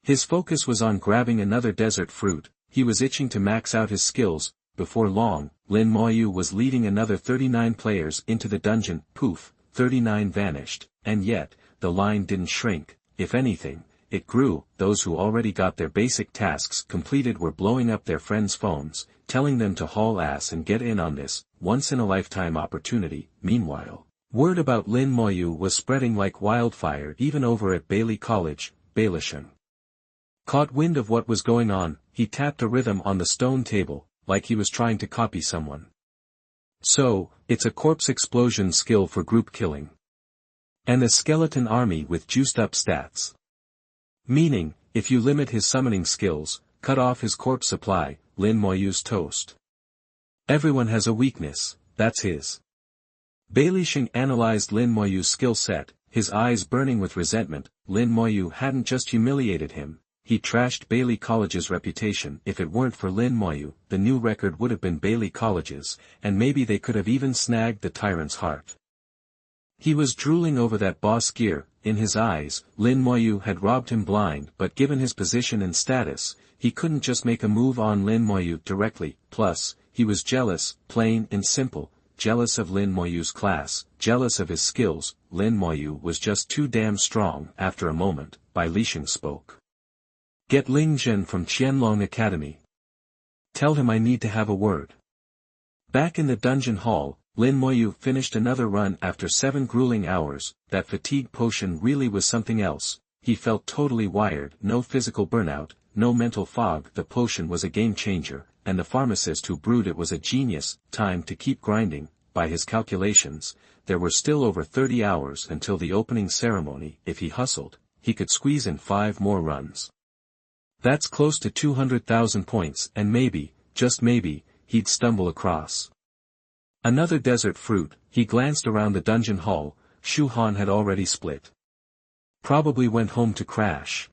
His focus was on grabbing another desert fruit. He was itching to max out his skills. Before long, Lin Moyu was leading another 39 players into the dungeon. Poof, 39 vanished. And yet, the line didn't shrink. If anything, it grew. Those who already got their basic tasks completed were blowing up their friends' phones, telling them to haul ass and get in on this once-in-a-lifetime opportunity. Meanwhile, word about Lin Moyu was spreading like wildfire even over at Bailey College. Bailishan caught wind of what was going on. He tapped a rhythm on the stone table, like he was trying to copy someone. So, it's a corpse explosion skill for group killing. And a skeleton army with juiced up stats. Meaning, if you limit his summoning skills, cut off his corpse supply, Lin Moyu's toast. Everyone has a weakness, that's his. Beilisheng analyzed Lin Moyu's skill set, his eyes burning with resentment. Lin Moyu hadn't just humiliated him, he trashed Bailey College's reputation. If it weren't for Lin Moyu, the new record would have been Bailey College's, and maybe they could have even snagged the tyrant's heart. He was drooling over that boss gear. In his eyes, Lin Moyu had robbed him blind, but given his position and status, he couldn't just make a move on Lin Moyu directly. Plus, he was jealous, plain and simple, jealous of Lin Moyu's class, jealous of his skills. Lin Moyu was just too damn strong. After a moment, Beilisheng spoke. Get Ling Zhen from Qianlong Academy. Tell him I need to have a word. Back in the dungeon hall, Lin Moyu finished another run after 7 grueling hours. That fatigue potion really was something else. He felt totally wired, no physical burnout, no mental fog. The potion was a game changer, and the pharmacist who brewed it was a genius. Time to keep grinding. By his calculations, there were still over 30 hours until the opening ceremony. If he hustled, he could squeeze in 5 more runs. That's close to 200,000 points, and maybe, just maybe, he'd stumble across another desert fruit. He glanced around the dungeon hall. Shu Han had already split. Probably went home to crash.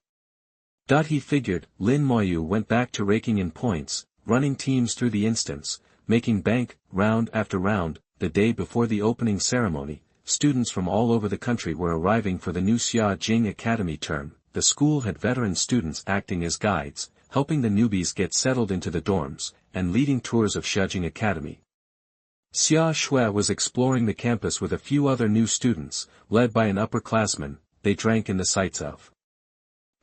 He figured. Lin Moyu went back to raking in points, running teams through the instance, making bank, round after round. The day before the opening ceremony, students from all over the country were arriving for the new Xia Jing Academy term. The school had veteran students acting as guides, helping the newbies get settled into the dorms, and leading tours of Xiajing Academy. Xia Shui was exploring the campus with a few other new students, led by an upperclassman. They drank in the sights of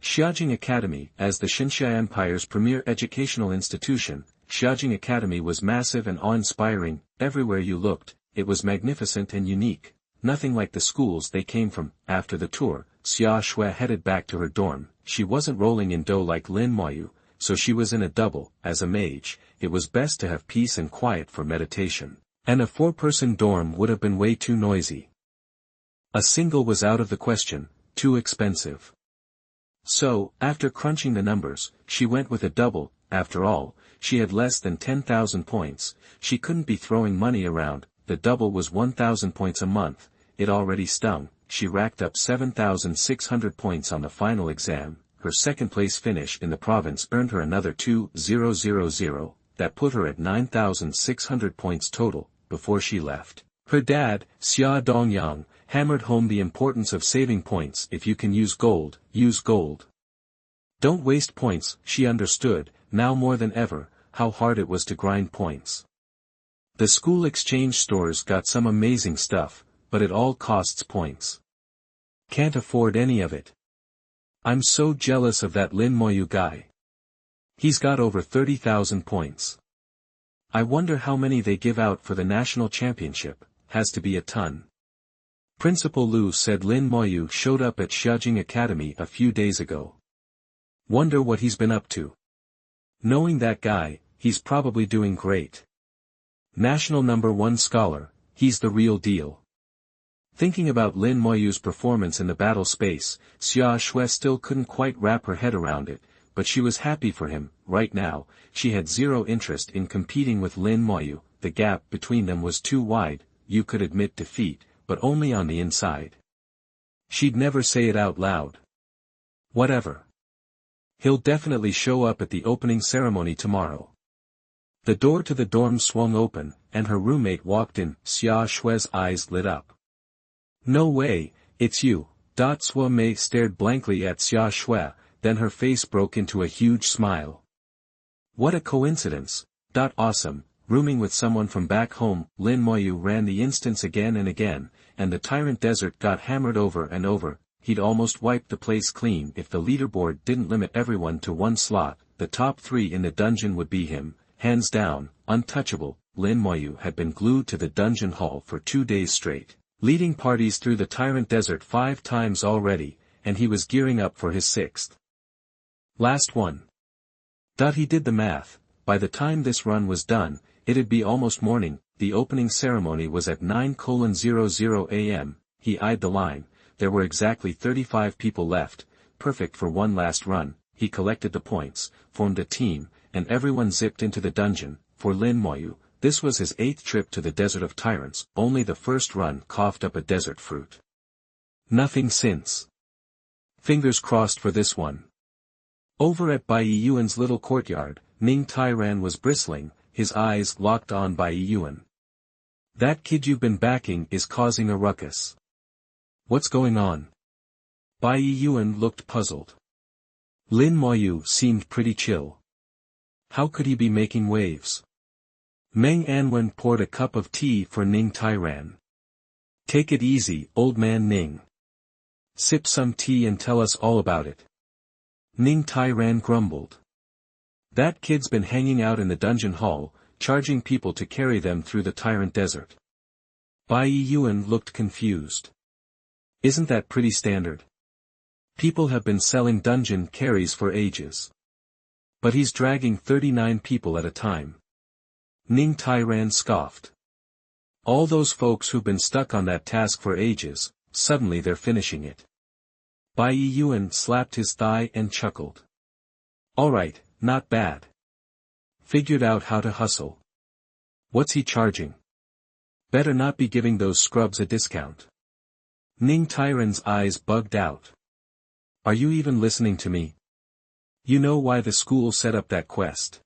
Xiajing Academy. As the Xinxia Empire's premier educational institution, Xiajing Academy was massive and awe-inspiring. Everywhere you looked, it was magnificent and unique, nothing like the schools they came from. After the tour, Xia Shui headed back to her dorm. She wasn't rolling in dough like Lin Moyu, so she was in a double. As a mage, it was best to have peace and quiet for meditation, and a 4-person dorm would have been way too noisy. A single was out of the question, too expensive. So, after crunching the numbers, she went with a double. After all, she had less than 10,000 points, she couldn't be throwing money around. The double was 1,000 points a month, it already stung. She racked up 7,600 points on the final exam. Her second-place finish in the province earned her another 2,000, that put her at 9,600 points total. Before she left, her dad, Xia Dongyang, hammered home the importance of saving points. If you can use gold, use gold. Don't waste points. She understood, now more than ever, how hard it was to grind points. The school exchange stores got some amazing stuff, but it all costs points. Can't afford any of it. I'm so jealous of that Lin Moyu guy. He's got over 30,000 points. I wonder how many they give out for the national championship. Has to be a ton. Principal Lu said Lin Moyu showed up at Xiajing Academy a few days ago. Wonder what he's been up to. Knowing that guy, he's probably doing great. National #1 scholar, he's the real deal. Thinking about Lin Moyu's performance in the battle space, Xia Shui still couldn't quite wrap her head around it, but she was happy for him. Right now, she had zero interest in competing with Lin Moyu. The gap between them was too wide. You could admit defeat, but only on the inside. She'd never say it out loud. Whatever. He'll definitely show up at the opening ceremony tomorrow. The door to the dorm swung open, and her roommate walked in. Xia Shui's eyes lit up. No way, it's you. Sua Mei stared blankly at Xia Shui, then her face broke into a huge smile. What a coincidence. Awesome, rooming with someone from back home. Lin Moyu ran the instance again and again, and the tyrant desert got hammered over and over. He'd almost wiped the place clean if the leaderboard didn't limit everyone to 1 slot. The top 3 in the dungeon would be him, hands down, untouchable. Lin Moyu had been glued to the dungeon hall for 2 days straight, leading parties through the tyrant desert 5 times already, and he was gearing up for his 6th. Last one. He did the math. By the time this run was done, it'd be almost morning. The opening ceremony was at 9:00 a.m. He eyed the line. There were exactly 35 people left, perfect for one last run. he collected the points, formed a team, and everyone zipped into the dungeon. For Lin Moyu, this was his 8th trip to the Desert of Tyrants, only the first run coughed up a desert fruit. Nothing since. Fingers crossed for this one. Over at Bai Yuan's little courtyard, Ning Tairan was bristling, his eyes locked on Bai Yuan. That kid you've been backing is causing a ruckus. What's going on? Bai Yuan looked puzzled. Lin Moyu seemed pretty chill. How could he be making waves? Meng Anwen poured a cup of tea for Ning Tairan. Take it easy, old man Ning. Sip some tea and tell us all about it. Ning Tairan grumbled. That kid's been hanging out in the dungeon hall, charging people to carry them through the tyrant desert. Bai Yuan looked confused. Isn't that pretty standard? People have been selling dungeon carries for ages. But he's dragging 39 people at a time. Ning Tairan scoffed. All those folks who've been stuck on that task for ages, suddenly they're finishing it. Bai Yuan slapped his thigh and chuckled. Alright, not bad. Figured out how to hustle. What's he charging? Better not be giving those scrubs a discount. Ning Tairan's eyes bugged out. Are you even listening to me? You know why the school set up that quest.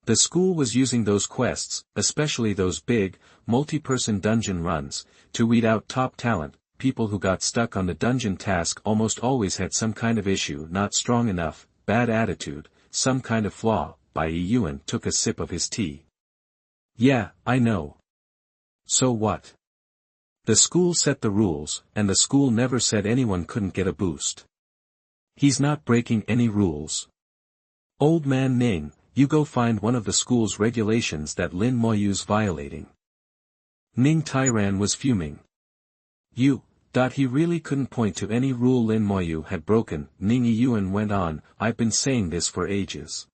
The school was using those quests, especially those big, multi-person dungeon runs, to weed out top talent. People who got stuck on the dungeon task almost always had some kind of issue, not strong enough, bad attitude, some kind of flaw. Bai Yuan took a sip of his tea. Yeah, I know. So what? The school set the rules, and the school never said anyone couldn't get a boost. He's not breaking any rules. Old man Ning, you go find one of the school's regulations that Lin Moyu's violating. Ning Tairan was fuming. He really couldn't point to any rule Lin Moyu had broken. Ning Yuan went on, I've been saying this for ages.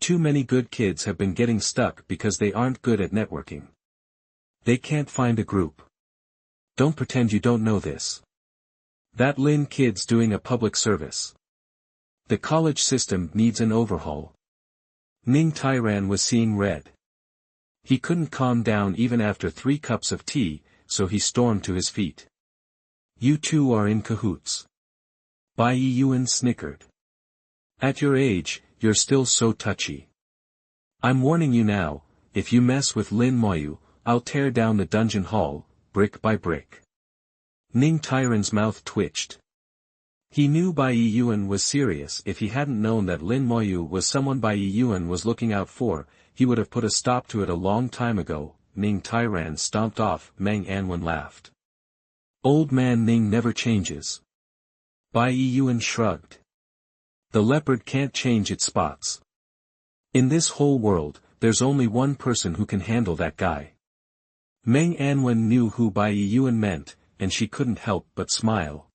Too many good kids have been getting stuck because they aren't good at networking. They can't find a group. Don't pretend you don't know this. That Lin kid's doing a public service. The college system needs an overhaul. Ning Tairan was seeing red. He couldn't calm down even after 3 cups of tea, so he stormed to his feet. You two are in cahoots. Bai Yuan snickered. At your age, you're still so touchy. I'm warning you now, if you mess with Lin Moyu, I'll tear down the dungeon hall, brick by brick. Ning Tairan's mouth twitched. He knew Bai Yuan was serious. If he hadn't known that Lin Moyu was someone Bai Yuan was looking out for, he would have put a stop to it a long time ago. Ning Tairan stomped off. Meng Anwen laughed. Old man Ning never changes. Bai Yuan shrugged. The leopard can't change its spots. In this whole world, there's only one person who can handle that guy. Meng Anwen knew who Bai Yuan meant, and she couldn't help but smile.